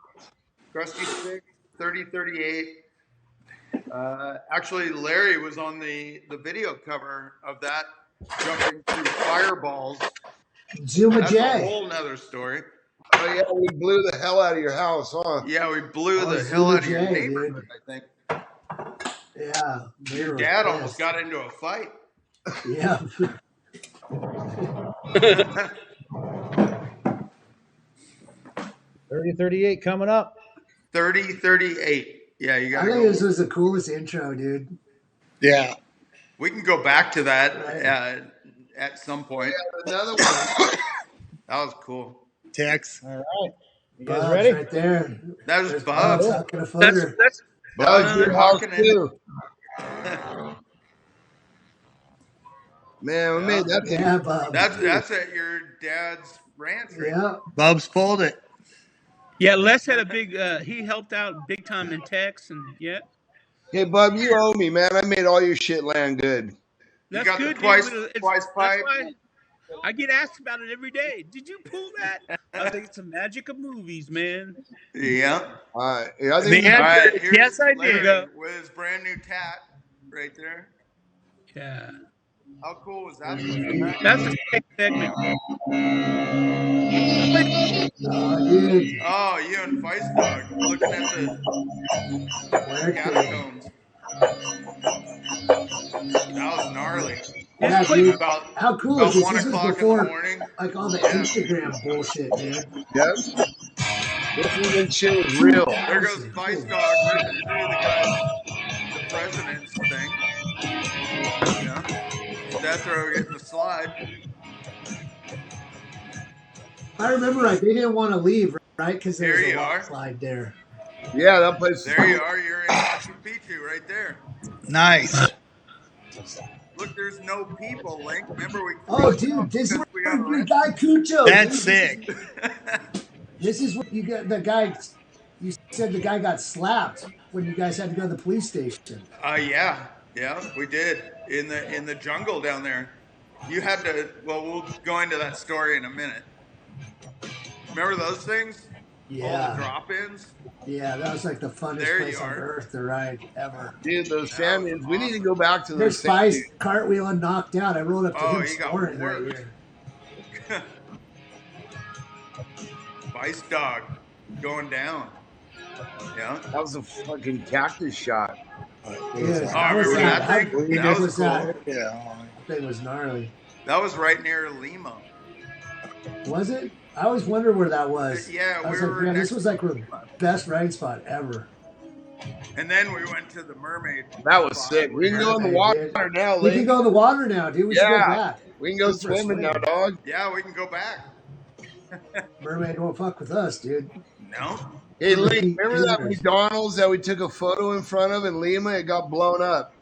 Crusty 6, 38. Actually, Larry was on the video cover of that, jumping through fireballs. Zuma That's J. a whole nother story. Oh, yeah, we blew the hell out of your house, huh? Yeah, we blew the hell out of your neighborhood, I think. Yeah. Your dad almost got into a fight. Yeah. 38 coming up. 38. Yeah, you got. I think this was the coolest intro, dude. Yeah. We can go back to that at some point. Yeah, another one. That was cool. Tex. All right. You guys Bub's ready? right there. That was Bob. That's Bub's your house too. Man, we made that thing. Yeah, Bub. That's at your dad's ranch. Right? Yeah. Bub's pulled it. Yeah, Les had a big. He helped out big time in Tex, and Hey, Bub, you owe me, man. I made all your shit land good. That's you got good. The twice That's pipe. why I get asked about it every day. Did you pull that? I think it's the magic of movies, man. Yeah. I think The answer All right, is here's yes, I Larry did. with his brand new tat right there. Yeah. How cool was that? That's a sick segment. Oh, dude. Oh, you and Feist Dog looking at the catacombs. That was gnarly. Yeah, dude. About, How cool about is this? 1 This was o'clock before in the morning. like all the Instagram bullshit, man. yes. This shit was real. There goes Feist Dog ripping through the president's thing. You know, Death Row getting the slide. I remember right. They didn't want to leave, right? Because there There was a you rock are. slide there. Yeah, that place. There you are. You're in Machu Picchu right there. Nice. Look, there's no people, Link. Remember we Oh, freaked out dude, this is because we where got your guy Cucho. That's dude. sick. This is what you got. The guy. You said the guy got slapped when you guys had to go to the police station. Yeah, we did in the jungle down there. You had to. Well, we'll go into that story in a minute. Remember those things? All Yeah. the drop-ins. Yeah, that was like the funnest There place you on are. earth to ride ever. Dude, those That was stand-ins. We need to awesome. go back to There's those stand-ins. Spice cartwheeling knocked out. I rolled up to Oh, him he got snoring right worked. here. Vice dog going down. Yeah. That was a fucking cactus shot. Dude, Oh, how was remember that How thing? big That was cool. that? Yeah. Thing was gnarly. That was right near Lima. Was it? I always wondered where that was. Yeah, I was we like, were man, next this was like the best riding spot ever. And then we went to the mermaid. That was spot. sick. We can go in the Hey, water dude. now, We can Link. go in the water now, dude. We should go Yeah. back. We can go Go for a swimming swim. now, dog. Yeah, we can go back. Mermaid won't fuck with us, dude. No? Hey, We're Link, remember that prisoners. McDonald's that we took a photo in front of in Lima? It got blown up.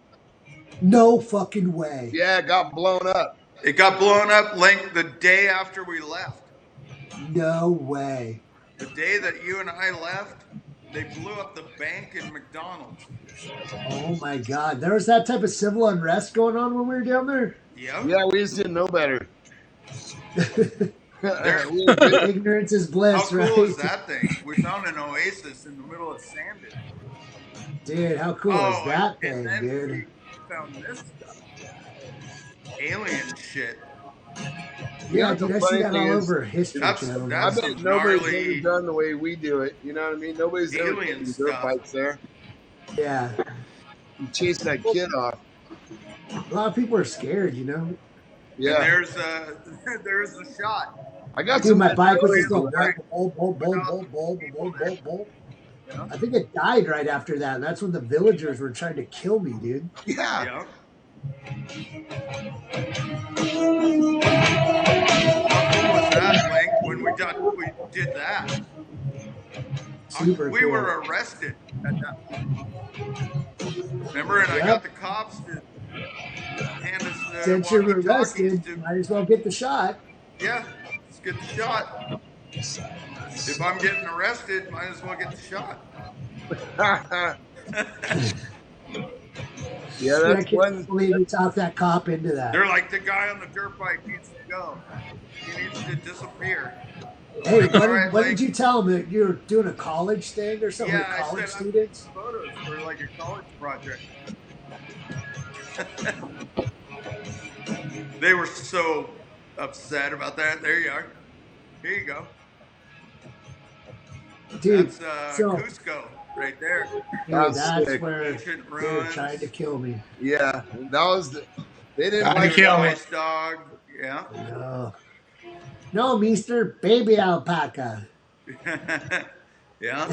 No fucking way. Yeah, it got blown up. It got blown up, Link, the day after we left. No way. The day that you and I left, they blew up the bank in McDonald's. Oh my god. There was that type of civil unrest going on when we were down there? Yep. Yeah, we just didn't know better. Ignorance is How bliss, cool right? is that thing? We found an oasis in the middle of sand. Dude, how cool is that thing, and then dude? we found this stuff. Alien shit. Yeah, Yeah, dude, the I see funny that thing all is, over History Channel. I that's bet some nobody's gnarly ever done the way we do it. You know what I mean? Nobody's ever alien done dirt stuff. bikes there. Yeah. You chase that kid off. A lot of people are scared, you know? Yeah. And there's a shot. I got Dude, some my bike was stories just going of that. bolt. I think it died right after that. And that's when the villagers were trying to kill me, dude. Yeah. Yeah. What was that, Link? When we did that. Super We cool. were arrested at that point. Remember, and I got the cops to hand us the Since you're walkie-talkies arrested, to- might as well get the shot. Yeah, let's get the shot. If I'm getting arrested, might as well get the shot. Yeah, I that's can't one. believe you talked that cop into that. They're like, the guy on the dirt bike needs to go. He needs to disappear. Hey, All right, what Link. did you tell them? That you were doing a college thing or something Yeah, with I college said I'm students? taking photos for like a college project. They were so upset about that. There you are. Here you go. Dude, That's so- Cusco right there. dude, That's that's sick. where Ancient they were ruins. trying to kill me. Yeah, that was the. They didn't Trying to like kill me. Ice dog. Yeah. No, Mr. Baby Alpaca. Yeah.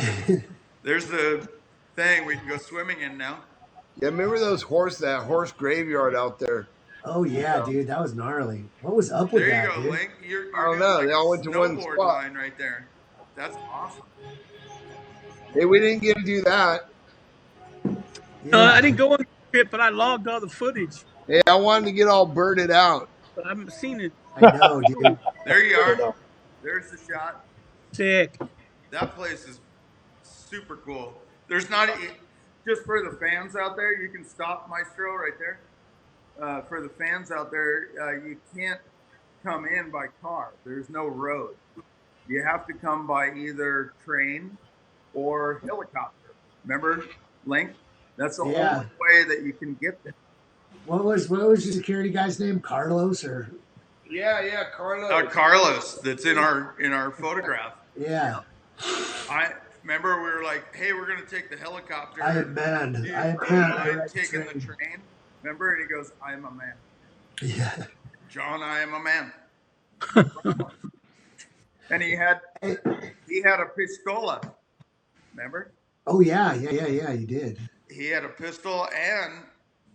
There's the thing we can go swimming in now. Yeah, remember that horse graveyard out there? Oh yeah, dude, that was gnarly. What was up with There that, you go, dude? Link. You're I don't doing know. like They a all went to one snowboard spot. line right there. That's awesome. Hey, we didn't get to do that. Yeah. I didn't go on the trip, but I logged all the footage. Hey, I wanted to get all birded out. But I haven't seen it. I know, dude. There you are. There's the shot. Sick. That place is super cool. There's not just for the fans out there. You can stop Maestro right there. For the fans out there, you can't come in by car. There's no road. You have to come by either train or helicopter. Remember, Link? That's the Yeah. only way that you can get there. What was your security guy's name? Carlos or Yeah, Carlos. Carlos, that's in our photograph. yeah. I remember we were like, "Hey, we're gonna take the helicopter." I am man. Dude, I am are man. you I like ride taking the train. train. Remember, and he goes, "I am a man, Yeah. John. I am a man." And he had a pistola. Remember? Oh yeah. You did. He had a pistol, and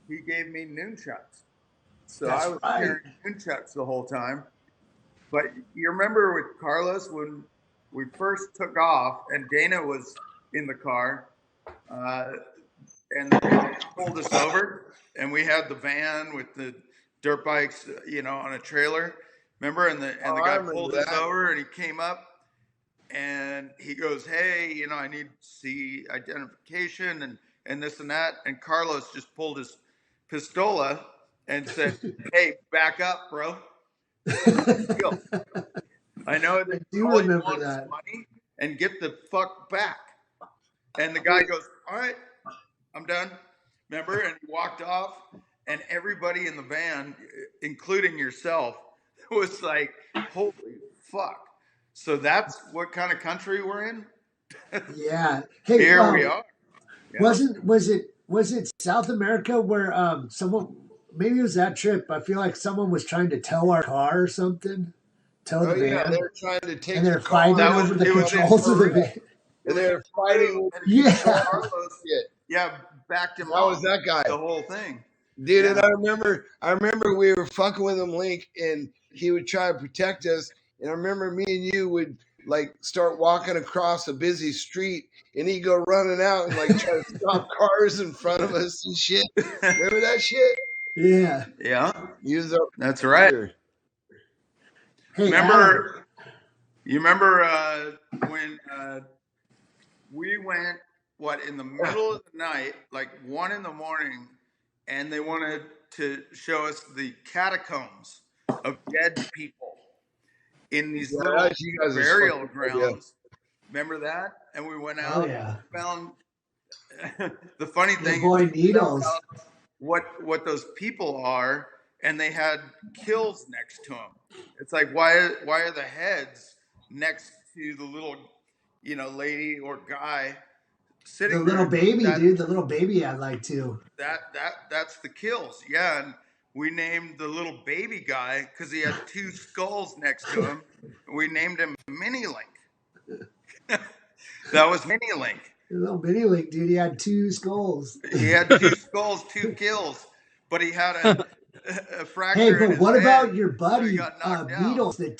he gave me nunchucks. So That's I was right. carrying nunchucks the whole time. But you remember with Carlos when we first took off and Dana was in the car, and they pulled us over, and we had the van with the dirt bikes, on a trailer. Remember? And the guy pulled us over, and he came up, and he goes, "Hey, I need to see identification and this and that." And Carlos just pulled his pistola and said, "Hey, back up, bro. I know that all you want is money, and get the fuck back." And the guy goes, "All right, I'm done." Remember? And he walked off, and everybody in the van, including yourself, was like, "Holy fuck." So that's what kind of country we're in? Yeah. Hey, here we are. Yeah. Was it South America where someone, maybe it was that trip, I feel like someone was trying to tow our car or something? Tow the van. Yeah, they're trying to take and they're fighting over the controls of the van. And they're fighting. Carlos, backed him up. That was that guy. The whole thing. Dude, and I remember we were fucking with him, Link, and he would try to protect us. And I remember me and you would like start walking across a busy street, and he'd go running out and like try to stop cars in front of us and shit. Remember that shit? Yeah. Yeah. That's right. Hey, you remember when we went in the middle of the night, like 1 a.m, and they wanted to show us the catacombs of dead people in these little burial grounds. Remember that? And we went out and found the funny thing is needles. What those people are, and they had kills next to them. It's like, why are the heads next to the little, lady or guy sitting there? The little baby, dude. The little baby I'd like to. That's the kills. Yeah. And we named the little baby guy because he had 2 skulls next to him. We named him Mini Link. That was Mini Link. The little Mini Link, dude. He had 2 skulls. He had 2 skulls, 2 kills, but he had a fracture. Hey, but what head, about your buddy so Beatles that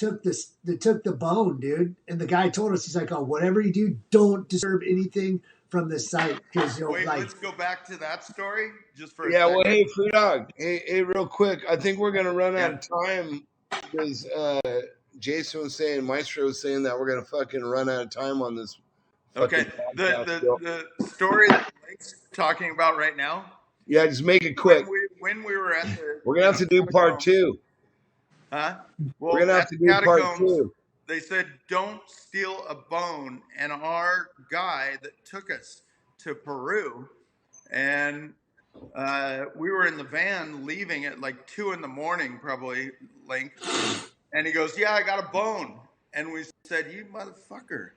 took the bone, dude? And the guy told us, he's like, "Oh, whatever you do, don't disturb anything from this site because you'll let's go back to that story just for a second. Well, hey, Free Dog. Hey, real quick. I think we're gonna run out of time because Jason was saying, Maestro was saying that we're gonna fucking run out of time on this. Okay. The story that Link's talking about right now. Yeah, just make it quick. When we were at the, we're gonna have to do part 2. Huh? Well, we're gonna have to do part 2. They said don't steal a bone, and our guy that took us to Peru, and we were in the van leaving at like 2 a.m, probably, Link, and he goes, "Yeah, I got a bone," and we said, "You motherfucker,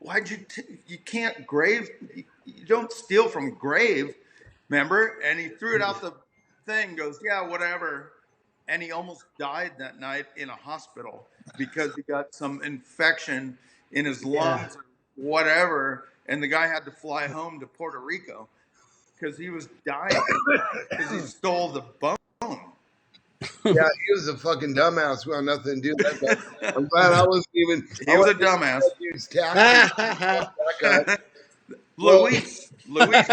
why'd you can't grave, you don't steal from grave." Remember? And he threw it out the thing, goes, "Yeah, whatever." And he almost died that night in a hospital because he got some infection in his lungs or whatever. And the guy had to fly home to Puerto Rico because he was dying because he stole the bone. Yeah, he was a fucking dumbass. Well, nothing to do with that. I'm glad I wasn't even. He was a dumbass. Luis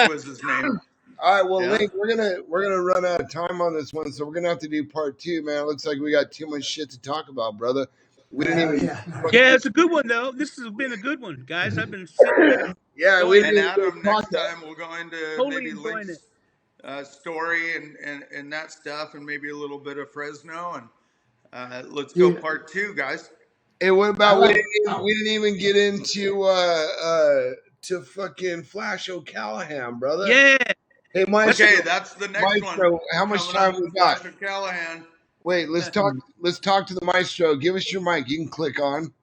was his name. All right, well, Link, we're gonna run out of time on this one, so we're gonna have to do part 2, man. It looks like we got too much shit to talk about, brother. We didn't even. Yeah, it's a good one though. This has been a good one, guys. I've been sitting. Yeah, we and Adam, next time we'll go into maybe Link's story and that stuff, and maybe a little bit of Fresno, and let's go part 2, guys. Hey, what about we didn't even get into to fucking Flash O'Callahan, brother? Yeah. Hey, Maestro. Okay, that's the next one. How much time we got? Flash O'Callahan. Wait, let's talk to the Maestro. Give us your mic. You can click on.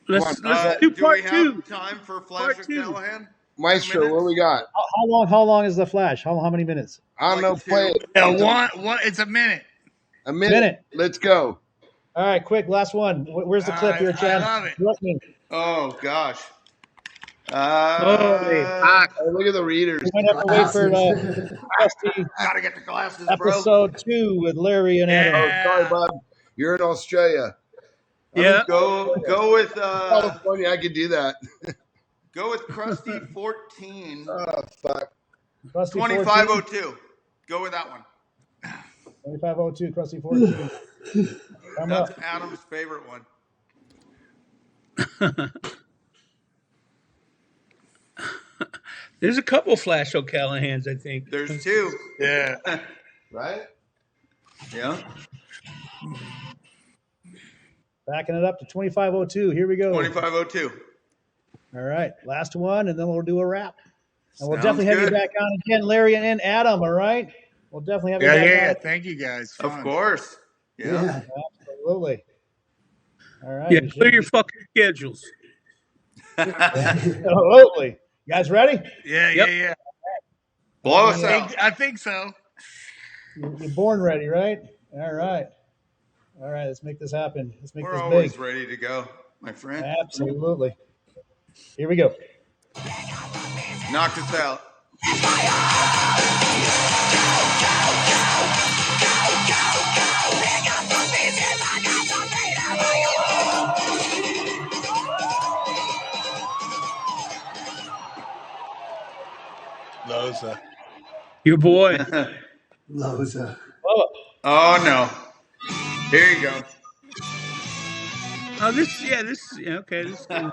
Let's do part 2. Do we have time for Flash O'Callahan? Maestro, what we got? How long is the Flash? How many minutes? I don't know. Play it. It's a minute. A minute. Let's go. All right, quick, last one. Where's the clip here, Chad? I love it. Oh gosh. Look at the readers. We might have to wait for Crusty. Gotta get the glasses, bro. Episode 2 with Larry and Adam. Oh, sorry, Bob. You're in Australia. Yeah. Go with California. I could do that. Go with Crusty 14. Oh fuck. Crusty 2502. Go with that one. 2502, Crusty 14. That's Adam's favorite one. There's a couple Flash O'Callaghan's, I think. There's two. Yeah. Right? Yeah. Backing it up to 2502. Here we go. 2502. All right. Last one, and then we'll do a wrap. And we'll Sounds definitely have you good. back on again, Larry and Adam, all right? We'll definitely have you back Yeah. on. Thank you guys. Of Fun. course. Yeah. Absolutely. All right. Yeah, clear your fucking schedules. Absolutely. You guys ready? Yeah. Blow us out. I think so. You're born ready, right? All right. All right. Let's make this happen. Let's make We're this always big. ready to go, my friend. Absolutely. Here we go. Knock us out. Loza. Your boy. Loza. Oh no. Here you go. Oh, this. Okay. This is cool.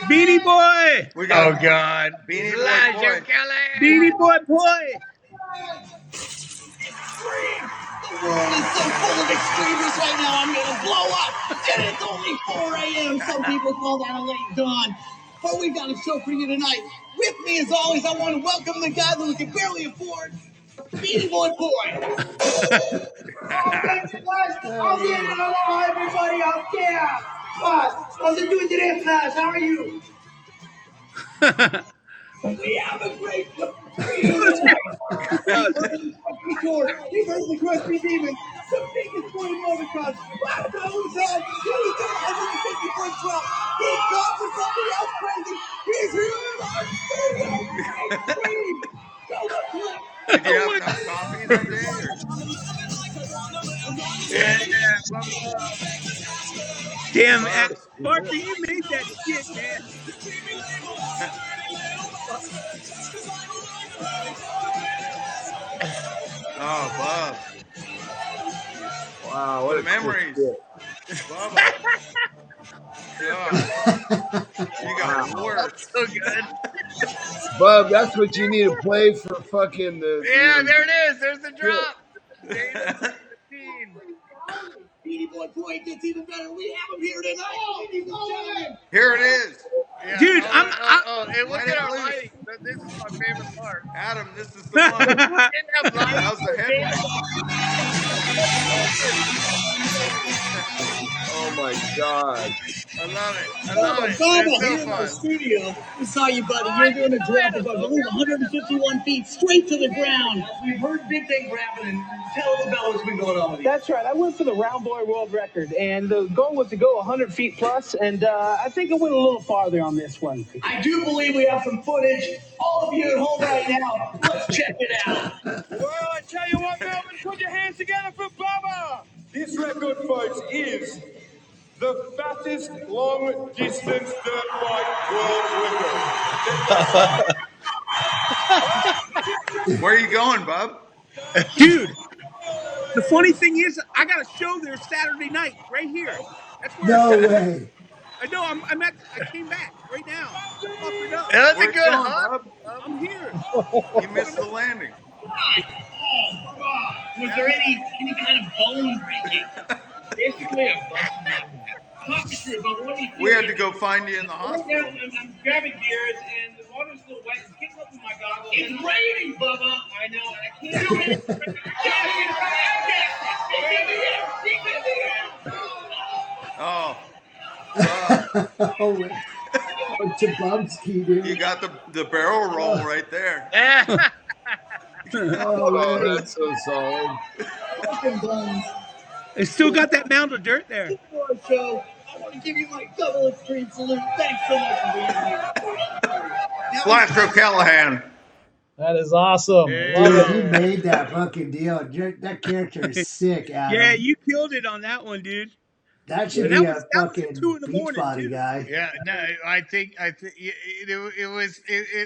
Beanie Boy. We got God. Beanie Boy. Beanie Boy. The world is so full of extremists right now, I'm gonna blow up. And it's only 4 a.m. Some people call that a late dawn. But we've got a show for you tonight. With me, as always, I want to welcome the guy that we can barely afford, Beanie Boy. Hello, everybody out there. How's it doing today, Flash? How are you? We have a great You've heard the Crusty Demons, the biggest boy in motocross. Last time we said he was got a 150-point drop. He got for something else crazy. He's here in our studio. Did you have enough coffee that day? Damn, Barker, you made that shit, man. Oh, Bob. Wow, what a memories. Bubba. God. You got worse. So good. Bub, that's what you need to play for fucking the. Yeah, there it is. There's the drop. Beanie Boy gets even better. We have him here tonight. Here it is. Yeah. Dude, Hey, look at our lighting. This is my favorite part. Adam, this is the one. How's the headlight? Oh my God. I love it. It's so here in our fun. studio. We saw you, buddy. You're doing a drop of, I believe, 151 feet straight to the ground. We've heard big thing rapping and tell the bell what's been going on with you. That's right. I went for the round boy world record, and the goal was to go 100 feet plus, and I think I went a little farther on this one. I do believe we have some footage. All of you at home right now, let's check it out. Well, I tell you what, Melvin, put your hands together for Bubba. This record, folks, is the fastest long-distance dirt bike world record. Where are you going, Bub? Dude, the funny thing is, I got a show there Saturday night, right here. That's where No way. I know. I came back right now. Fucked it up. That's a Where's good going, hunt. Bub? I'm here. You missed the landing. Was there any kind of bone breaking? Basically, a talk me through, but what do you think? We had to go find you in the Right hospital. now, I'm grabbing gears and the water's still wet. It's getting up in my goggles. It's raining, Bubba. I know, and I can't do it. Oh. Oh, wait. Oh, Chabubsky, dude. You got the barrel roll right there. Oh, Oh, man. that's so solid. They still got that mound of dirt there. For a show, I want to give you my double extreme salute. Thanks so much for being here. Flash O'Callaghan. That is awesome. Yeah. Love Dude, it. you made that fucking deal. That character is sick, Adam. Yeah, you killed it on that one, dude. That should And be that a was at 2 fucking in the beach morning, body too. guy. Yeah, no, I think it was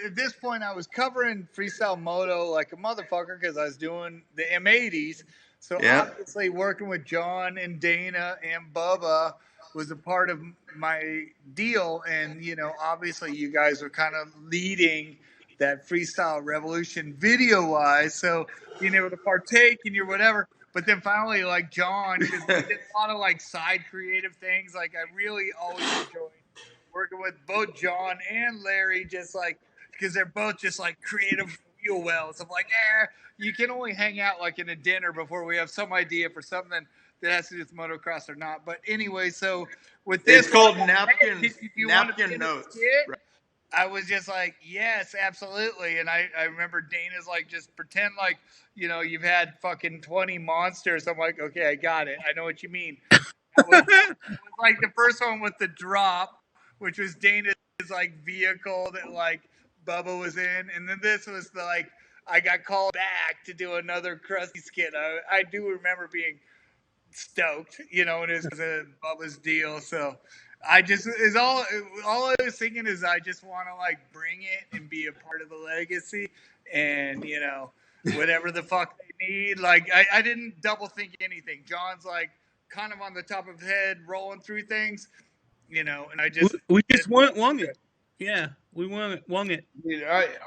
at this point I was covering freestyle moto like a motherfucker because I was doing the M80s. So obviously working with John and Dana and Bubba was a part of my deal, and obviously you guys were kind of leading that freestyle revolution video wise. So being able to partake in your whatever. But then finally, like John, because we did a lot of like side creative things. Like I really always enjoyed working with both John and Larry, just like because they're both just like creative wheel wells. I'm like, you can only hang out like in a dinner before we have some idea for something that has to do with motocross or not. But anyway, so with this, It's called like, napkin napkin notes. Right. I was just like, yes, absolutely. And I remember Dana's like, just pretend like, you've had fucking 20 monsters. I'm like, okay, I got it. I know what you mean. It was like the first one with the drop, which was Dana's like vehicle that like Bubba was in. And then this was the like, I got called back to do another Crusty skit. I do remember being stoked, and it was a Bubba's deal. So I just is all I was thinking is I just want to like bring it and be a part of the legacy, and whatever the fuck they need. Like I didn't double think anything. John's like kind of on the top of his head, rolling through things, and I just we just won it. Yeah, we won it. Dude,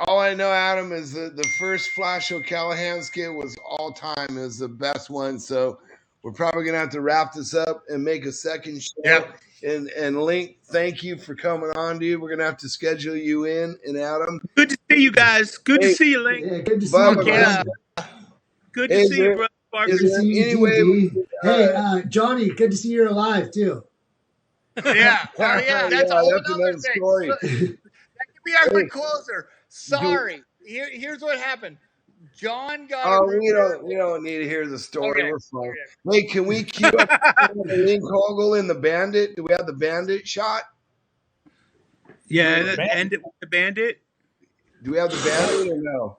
all I know, Adam, is that the first Flash O'Callahan skit was all time. It was the best one. So we're probably gonna have to wrap this up and make a second show. Yep. And Link, thank you for coming on, dude. We're gonna have to schedule you in, and Adam. Good to see you guys. Good to see you, Link. Yeah, good to see you, yeah. Good to see you, brother Barker. Good to see you, Anyway, Hey, Johnny, good to see you're alive too. Yeah. Oh, yeah. That's a whole other another thing. story. That could be our good closer. Sorry. Here's what happened. John got. Oh, we don't need to hear the story. Okay. We're fine. Hey, can we cue up Linkogle in the Bandit? Do we have the Bandit shot? Yeah, end it with the Bandit. Do we have the Bandit or no?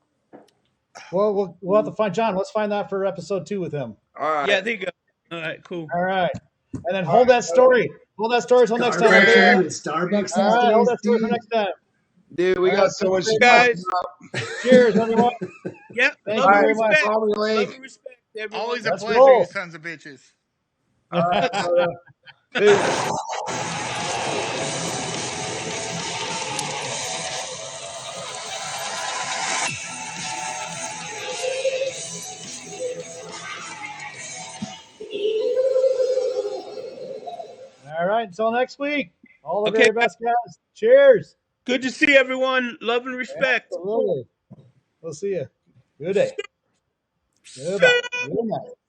Well, we'll have to find John. Let's find that for episode 2 with him. All right. Yeah, there you go. All right, cool. All right. And then hold that story. Hold that story till next time. Starbucks. All right, hold that story for next time. Dude, we got so much guys. Cheers, everyone. Yep. Thank Love you and very much. respect. Love Love and respect, everyone. Always a Let's pleasure, roll. you sons of bitches. All right. All right, until next week. All the Okay, very best, guys. Cheers. Good to see everyone. Love and respect. Absolutely. We'll see you. Good day. Goodbye. Good night.